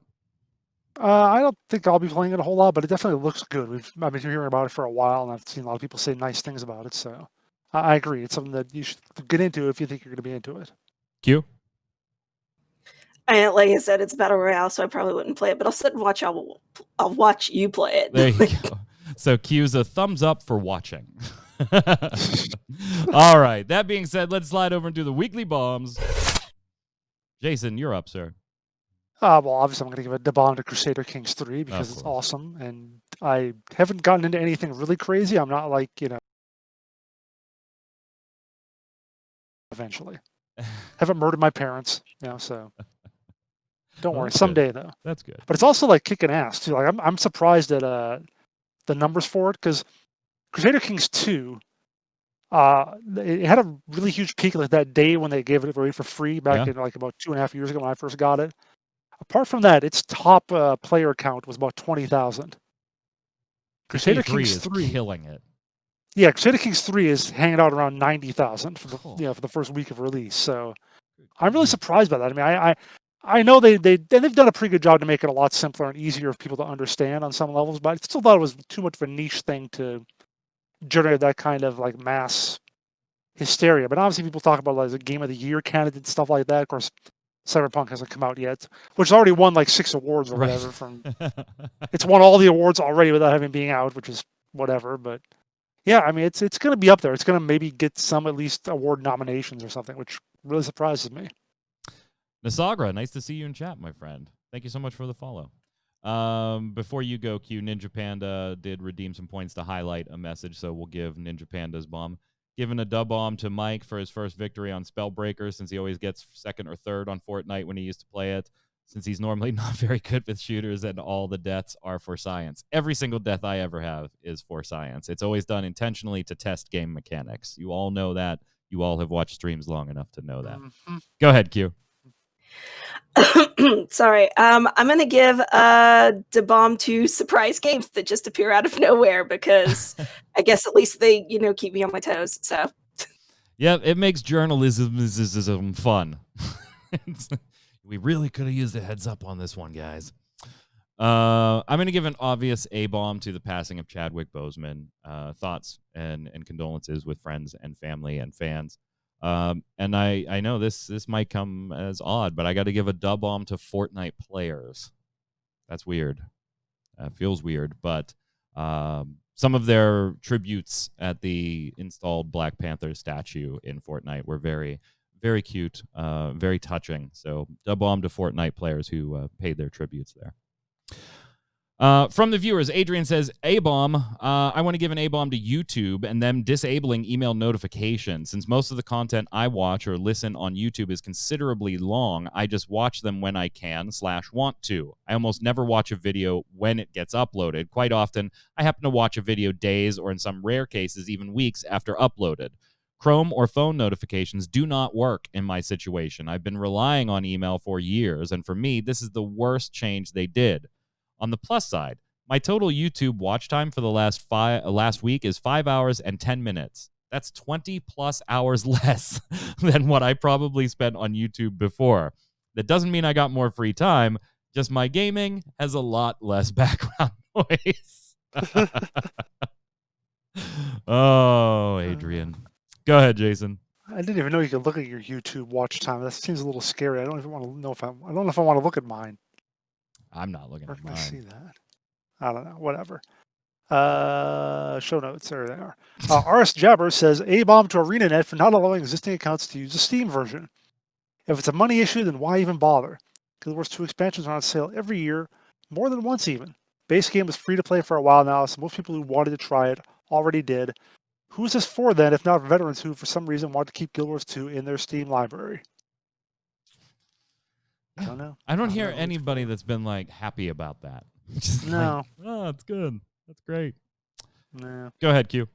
I don't think I'll be playing it a whole lot, but it definitely looks good. I've been hearing about it for a while, and I've seen a lot of people say nice things about it. So I agree. It's something that you should get into if you think you're going to be into it. Q? And like I said, it's battle royale, so I probably wouldn't play it. But I'll sit and watch. I'll watch you play it. There you go. So Q's a thumbs up for watching. All right. That being said, let's slide over and do the weekly bombs. Jason, you're up, sir. Well, obviously, I'm going to give it the bomb to Crusader Kings 3 because it's awesome, and I haven't gotten into anything really crazy. I'm not like, you know, eventually. Haven't murdered my parents, you know, so. Don't Well, worry, that's someday good. though. That's good. But it's also like kicking ass too. Like I'm surprised at the numbers for it because Crusader Kings 2, it had a really huge peak like that day when they gave it away for free back Yeah. in like about 2.5 years ago when I first got it. Apart from that, its top player count was about 20,000. Crusader CK3 Kings is 3, killing it. yeah, Crusader Kings 3 is hanging out around 90,000 for the Oh. for the first week of release. So Good I'm really grief. surprised by that. I mean, I know they've done a pretty good job to make it a lot simpler and easier for people to understand on some levels, but I still thought it was too much of a niche thing to generate that kind of like mass hysteria. But obviously, people talk about like as a game of the year candidate and stuff like that. Of course, Cyberpunk hasn't come out yet, which has already won like 6 awards or Right. whatever. It's won all the awards already without having being out, which is whatever. But yeah, I mean, it's going to be up there. It's going to maybe get some at least award nominations or something, which really surprises me. Nasagra, nice to see you in chat, my friend. Thank you so much for the follow. Before you go, Q, Ninja Panda did redeem some points to highlight a message, so we'll give Ninja Panda's bomb. Giving a dub bomb to Mike for his first victory on Spellbreaker, since he always gets second or third on Fortnite when he used to play it, since he's normally not very good with shooters and all the deaths are for science. Every single death I ever have is for science. It's always done intentionally to test game mechanics. You all know that. You all have watched streams long enough to know that. Mm-hmm. Go ahead, Q. Sorry. I'm going to give a bomb to surprise games that just appear out of nowhere because I guess at least they, keep me on my toes. So. Yeah, it makes journalism fun. We really could have used a heads up on this one, guys. I'm going to give an obvious A-bomb to the passing of Chadwick Boseman. Thoughts and condolences with friends and family and fans. And I know this might come as odd, but I got to give a dub bomb to Fortnite players. That's weird. Feels weird, but some of their tributes at the installed Black Panther statue in Fortnite were very, very cute, very touching. So dub bomb to Fortnite players who paid their tributes there. From the viewers, Adrian says, A-bomb, I want to give an A-bomb to YouTube and them disabling email notifications. Since most of the content I watch or listen on YouTube is considerably long, I just watch them when I can/want to. I almost never watch a video when it gets uploaded. Quite often, I happen to watch a video days or in some rare cases, even weeks after uploaded. Chrome or phone notifications do not work in my situation. I've been relying on email for years, and for me, this is the worst change they did. On the plus side, my total YouTube watch time for the last week is 5 hours and 10 minutes. That's 20 plus hours less than what I probably spent on YouTube before. That doesn't mean I got more free time, just my gaming has a lot less background noise. Oh, Adrian. Go ahead, Jason. I didn't even know you could look at your YouTube watch time. That seems a little scary. I don't even want to know I don't know if I want to look at mine. I'm not looking Where at can I mine. see that? I don't know. Whatever. Show notes. There they are. RS Jabber says A-bomb to ArenaNet for not allowing existing accounts to use the Steam version. If it's a money issue, then why even bother? Guild Wars 2 expansions are on sale every year, more than once even. Base game was free to play for a while now, so most people who wanted to try it already did. Who's this for then, if not veterans who, for some reason, want to keep Guild Wars 2 in their Steam library? I don't know. I don't hear anybody that's been like happy about that. Just no. Like, oh, it's good. That's great. No. Go ahead, Q.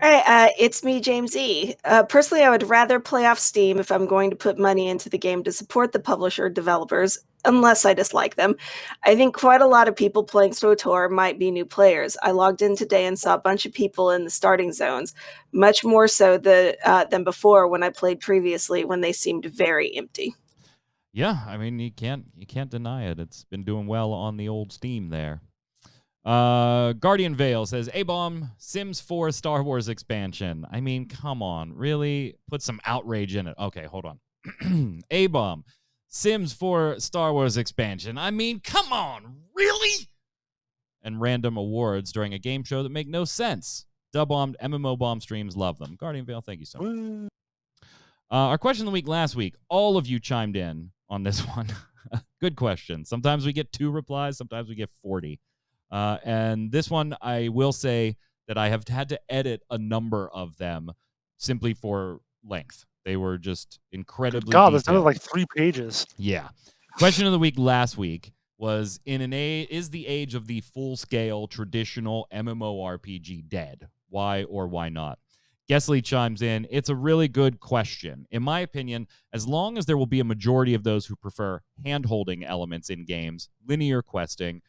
All right, it's me, James E. Personally, I would rather play off Steam if I'm going to put money into the game to support the publisher developers, unless I dislike them. I think quite a lot of people playing SWTOR might be new players. I logged in today and saw a bunch of people in the starting zones, much more so than before when I played previously, when they seemed very empty. Yeah, I mean you can't deny it. It's been doing well on the old Steam there. Guardian Vale says A-bomb Sims 4 Star Wars expansion. I mean, come on, really? Put some outrage in it. Okay, hold on. A-bomb Sims 4 Star Wars expansion. I mean, come on, really? And random awards during a game show that make no sense. Dub-bombed MMO bomb streams, love them. Guardian Vale, thank you so much. Our question of the week last week, all of you chimed in on this one. Good question. Sometimes we get 2 replies, sometimes we get 40. And this one, I will say that I have had to edit a number of them simply for length. They were just incredibly God, detailed. there's another like 3 pages. Yeah. Question of the week last week was, is the age of the full-scale traditional MMORPG dead? Why or why not? Gessley chimes in, it's a really good question. In my opinion, as long as there will be a majority of those who prefer hand-holding elements in games, linear questing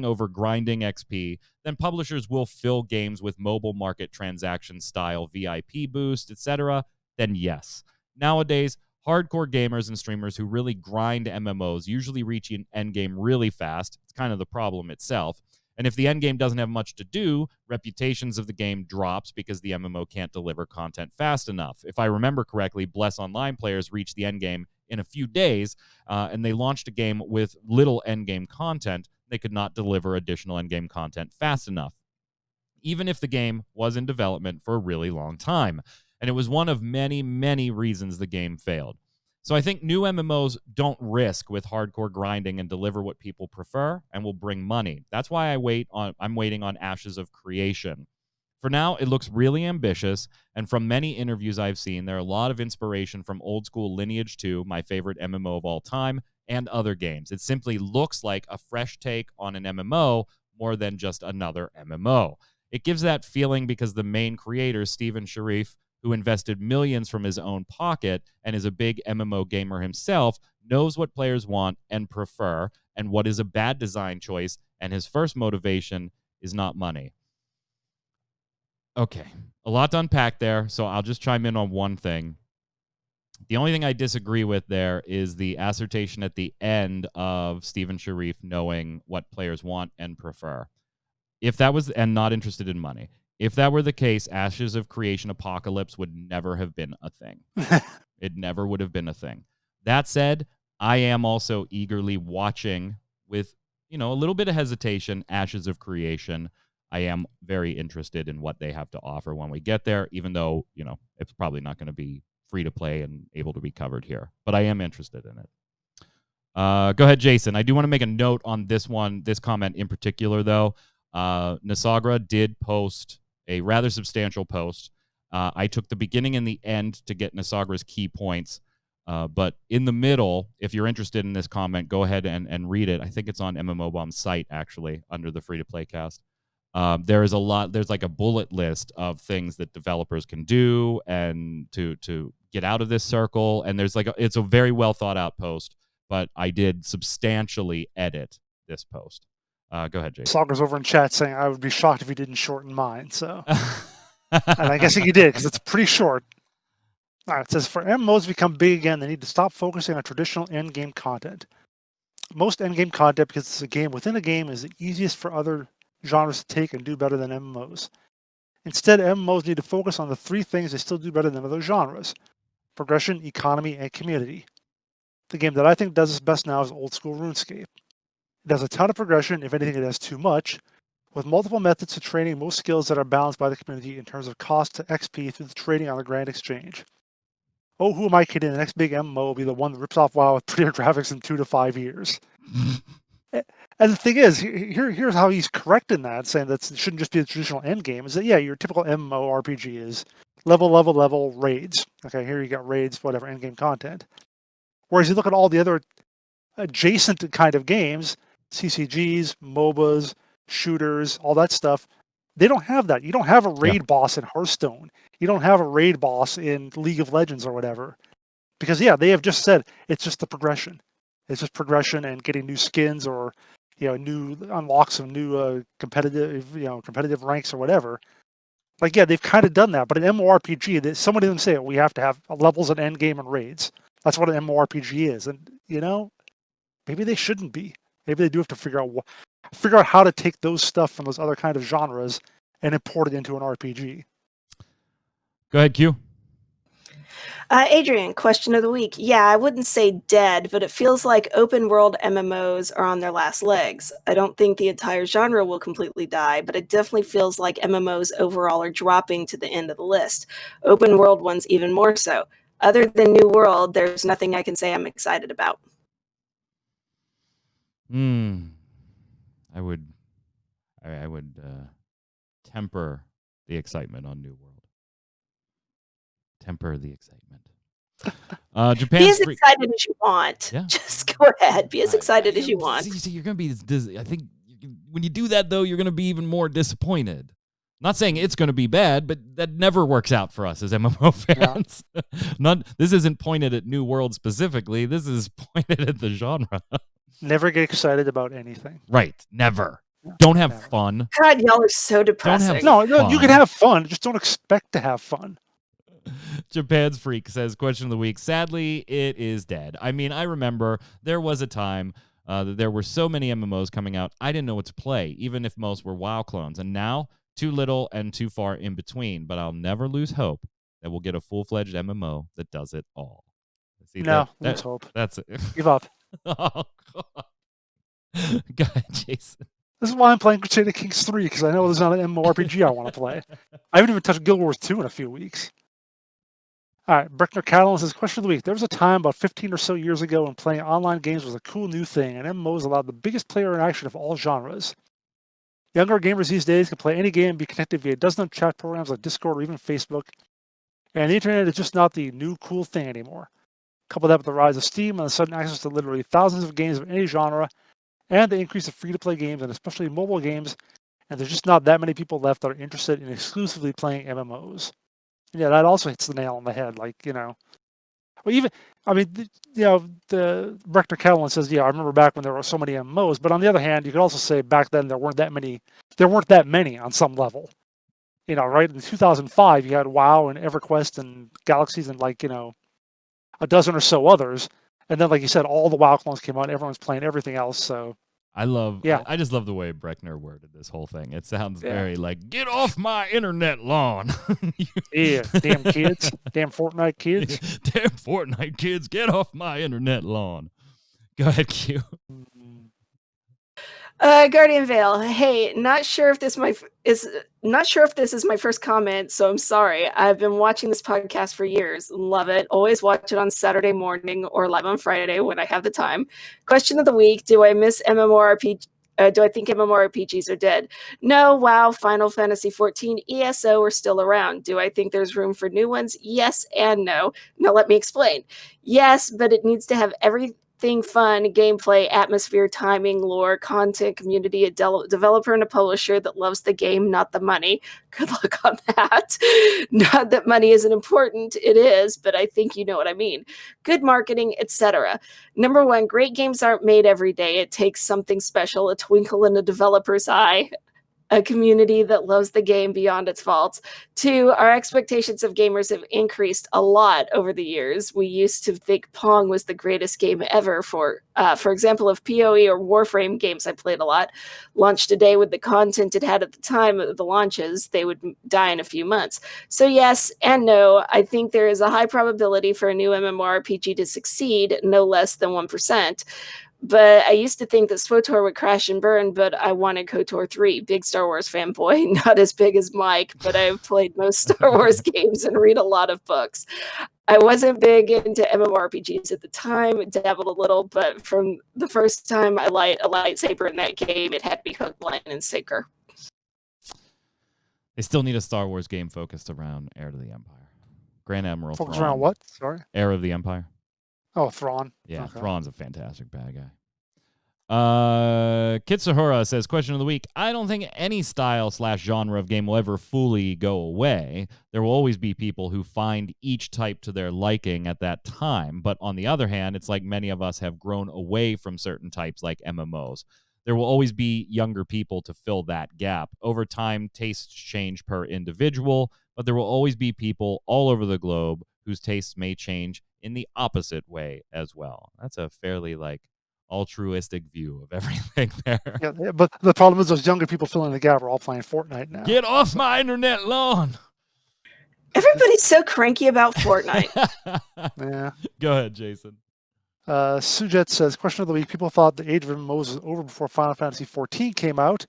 over grinding XP, then publishers will fill games with mobile market transaction style VIP boost, etc., then yes. Nowadays, hardcore gamers and streamers who really grind MMOs usually reach an endgame really fast. It's kind of the problem itself. And if the endgame doesn't have much to do, reputations of the game drops because the MMO can't deliver content fast enough. If I remember correctly, Bless Online players reached the endgame in a few days, and they launched a game with little endgame content. They could not deliver additional endgame content fast enough, even if the game was in development for a really long time. And it was one of many, many reasons the game failed. So I think new MMOs don't risk with hardcore grinding and deliver what people prefer and will bring money. That's why I'm waiting on Ashes of Creation. For now, it looks really ambitious, and from many interviews I've seen, there are a lot of inspiration from old school Lineage 2, my favorite MMO of all time, and other games. It simply looks like a fresh take on an MMO more than just another MMO. It gives that feeling because the main creator, Steven Sharif, who invested millions from his own pocket and is a big MMO gamer himself, knows what players want and prefer and what is a bad design choice, and his first motivation is not money. Okay, a lot to unpack there, so I'll just chime in on one thing. The only thing I disagree with there is the assertion at the end of Steven Sharif knowing what players want and prefer. If that was, and not interested in money. If that were the case, Ashes of Creation Apocalypse would never have been a thing. It never would have been a thing. That said, I am also eagerly watching with, a little bit of hesitation, Ashes of Creation. I am very interested in what they have to offer when we get there, even though, it's probably not going to be free to play and able to be covered here. But I am interested in it. Go ahead, Jason. I do want to make a note on this comment in particular, though. Nasagra did post a rather substantial post. I took the beginning and the end to get Nasagra's key points. But in the middle, if you're interested in this comment, go ahead and read it. I think it's on MMO Bomb's site, actually, under the free-to-play cast. There's like a bullet list of things that developers can do and to get out of this circle. And it's a very well thought out post, but I did substantially edit this post. Go ahead, Jason. Sagar's over in chat saying, I would be shocked if he didn't shorten mine. So, and I guess he did because it's pretty short. All right, it says, for MMOs to become big again, they need to stop focusing on traditional endgame content. Most endgame content, because it's a game within a game, is the easiest for other genres to take and do better than MMOs. Instead, MMOs need to focus on the three things they still do better than other genres: progression, economy, and community. The game that I think does this best now is old school RuneScape. It has a ton of progression, if anything it has too much, with multiple methods to training most skills that are balanced by the community in terms of cost to XP through the trading on the Grand Exchange. Oh, who am I kidding? The next big MMO will be the one that rips off WoW with prettier graphics in 2 to 5 years. And the thing is, here's how he's correcting that, saying that it shouldn't just be a traditional end game, is that, yeah, your typical MMO RPG is level, raids. Okay, here you got raids, whatever, end game content. Whereas you look at all the other adjacent kind of games, CCGs, MOBAs, shooters, all that stuff, they don't have that. You don't have a raid boss in Hearthstone. You don't have a raid boss in League of Legends or whatever. Because, yeah, they have just said it's just the progression. It's just progression and getting new skins or, new unlocks of new competitive ranks or whatever. Like, yeah, they've kind of done that. But an MMORPG, somebody didn't say we have to have levels and end game and raids. That's what an MMORPG is. And, maybe they shouldn't be. Maybe they do have to figure out how to take those stuff from those other kind of genres and import it into an RPG. Go ahead, Q. Adrian, question of the week. Yeah, I wouldn't say dead, but it feels like open world MMOs are on their last legs. I don't think the entire genre will completely die, but it definitely feels like MMOs overall are dropping to the end of the list. Open world ones even more so. Other than New World, there's nothing I can say I'm excited about. I would temper the excitement on New World. Temper the excitement. Japan's Be as excited as you want. Yeah. Just go ahead. Be as excited as you want. See, you're going to be. I think when you do that, though, you're going to be even more disappointed. Not saying it's going to be bad, but that never works out for us as MMO fans. Yeah. This isn't pointed at New World specifically. This is pointed at the genre. Never get excited about anything. Right. Never. Don't have fun. God, y'all are so depressing. No, you can have fun. Just don't expect to have fun. Japan's Freak says, question of the week. Sadly, it is dead. I mean, I remember there was a time that there were so many MMOs coming out, I didn't know what to play, even if most were WoW clones. And now, too little and too far in between. But I'll never lose hope that we'll get a full-fledged MMO that does it all. See, lose hope. That's it. Give up. Oh, God. Go ahead, Jason. This is why I'm playing Crusader Kings 3, because I know there's not an MMORPG I want to play. I haven't even touched Guild Wars 2 in a few weeks. All right, Breckner Catalan says, question of the week. There was a time about 15 or so years ago when playing online games was a cool new thing, and MMOs allowed the biggest player interaction of all genres. Younger gamers these days can play any game and be connected via a dozen chat programs like Discord or even Facebook, and the internet is just not the new cool thing anymore. Couple that with the rise of Steam and the sudden access to literally thousands of games of any genre, and the increase of free-to-play games, and especially mobile games, and there's just not that many people left that are interested in exclusively playing MMOs. Yeah, that also hits the nail on the head. Like, well, even, the Breckner Catalan says, I remember back when there were so many MMOs, but on the other hand, you could also say back then there weren't that many on some level. Right? In 2005, you had WoW and EverQuest and Galaxies and a dozen or so others. And then, like you said, all the WoW clones came out. Everyone's playing everything else. So I just love the way Breckner worded this whole thing. It sounds very like, get off my internet lawn. Yeah, damn kids. Damn Fortnite kids. Damn Fortnite kids, get off my internet lawn. Go ahead, Q. Guardian Vale. Hey, not sure if this is my first comment, so I'm sorry. I've been watching this podcast for years. Love it. Always watch it on Saturday morning or live on Friday when I have the time. Question of the week: do I miss MMORPG? Do I think MMORPGs are dead? No. WoW, Final Fantasy XIV, ESO are still around. Do I think there's room for new ones? Yes and no. Now let me explain. Yes, but it needs to have everything fun, gameplay, atmosphere, timing, lore, content, community, a developer and a publisher that loves the game, not the money. Good luck on that. Not that money isn't important, it is, but I think you know what I mean. Good marketing, etc. Number one, great games aren't made every day. It takes something special, a twinkle in a developer's eye, a community that loves the game beyond its faults. Two, our expectations of gamers have increased a lot over the years. We used to think Pong was the greatest game ever. For example, if PoE or Warframe games I played a lot launched today with the content it had at the time of the launches, they would die in a few months. So yes and no. I think there is a high probability for a new MMORPG to succeed, no less than 1%. But I used to think that SWTOR would crash and burn, but I wanted KOTOR 3. Big Star Wars fanboy, not as big as Mike, but I've played most Star Wars games and read a lot of books. I wasn't big into MMORPGs at the time, dabbled a little, but from the first time I light a lightsaber in that game, it had me hook, line, and sinker. They still need a Star Wars game focused around Heir to the Empire. Grand Admiral Focused Thrawn. around what? Sorry? Heir of the Empire. Oh, Thrawn. Yeah, okay. Thrawn's a fantastic bad guy. Kitsuhura says, question of the week. I don't think any style/genre of game will ever fully go away. There will always be people who find each type to their liking at that time. But on the other hand, it's like many of us have grown away from certain types like MMOs. There will always be younger people to fill that gap. Over time, tastes change per individual, but there will always be people all over the globe whose tastes may change in the opposite way as well. That's a fairly altruistic view of everything there. Yeah, but the problem is those younger people filling the gap are all playing Fortnite now. Get off my internet lawn. Everybody's so cranky about Fortnite. Yeah. Go ahead, Jason. Sujet says, question of the week. People thought the age of MMOs was over before Final Fantasy XIV came out,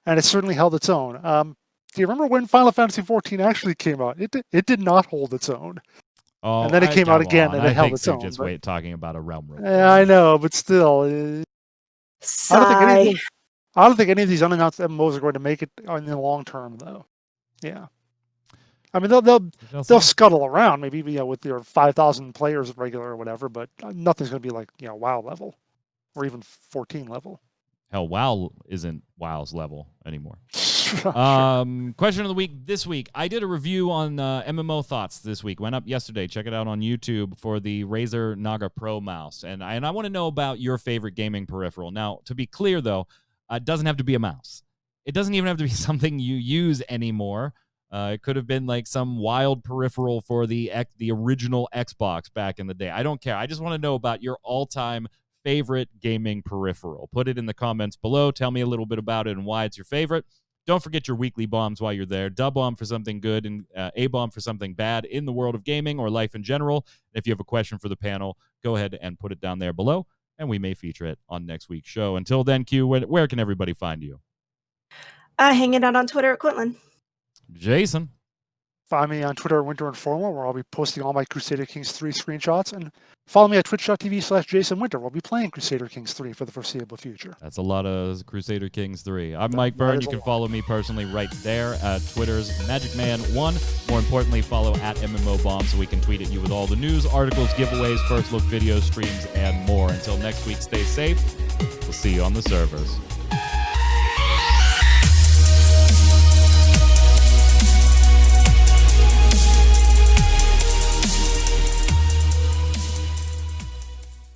and it certainly held its own. Do you remember when Final Fantasy XIV actually came out? It did not hold its own. Oh, and then it came out again, and it held its own. Just wait, talking about a realm. Yeah, I know, but still, Sigh. I don't think any of these unannounced MMOs are going to make it in the long term, though. Yeah. I mean, they'll scuttle around, maybe with your 5,000 players regular or whatever, but nothing's going to be like WoW level, or even 14 level. Hell, WoW isn't WoW's level anymore. Sure. Question of the week this week. I did a review on MMO Thoughts this week. Went up yesterday. Check it out on YouTube for the Razer Naga Pro mouse. And I want to know about your favorite gaming peripheral. Now, to be clear, though, it doesn't have to be a mouse. It doesn't even have to be something you use anymore. It could have been like some wild peripheral for the original Xbox back in the day. I don't care. I just want to know about your all-time favorite gaming peripheral. Put it in the comments below. Tell me a little bit about it and why it's your favorite. Don't forget your weekly bombs while you're there. Dub-bomb for something good and A-bomb for something bad in the world of gaming or life in general. If you have a question for the panel, go ahead and put it down there below, and we may feature it on next week's show. Until then, Q, where can everybody find you? Hanging out on Twitter at Quinlan. Jason. Find me on Twitter at Winter Informal, where I'll be posting all my Crusader Kings 3 screenshots. And follow me at twitch.tv/JasonWinter, where I'll be playing Crusader Kings 3 for the foreseeable future. That's a lot of Crusader Kings 3. I'm Mike Byrne. You can follow me personally right there at Twitter's magicman1. More importantly, follow at MMOBomb so we can tweet at you with all the news, articles, giveaways, first look videos, streams, and more. Until next week, stay safe. We'll see you on the servers.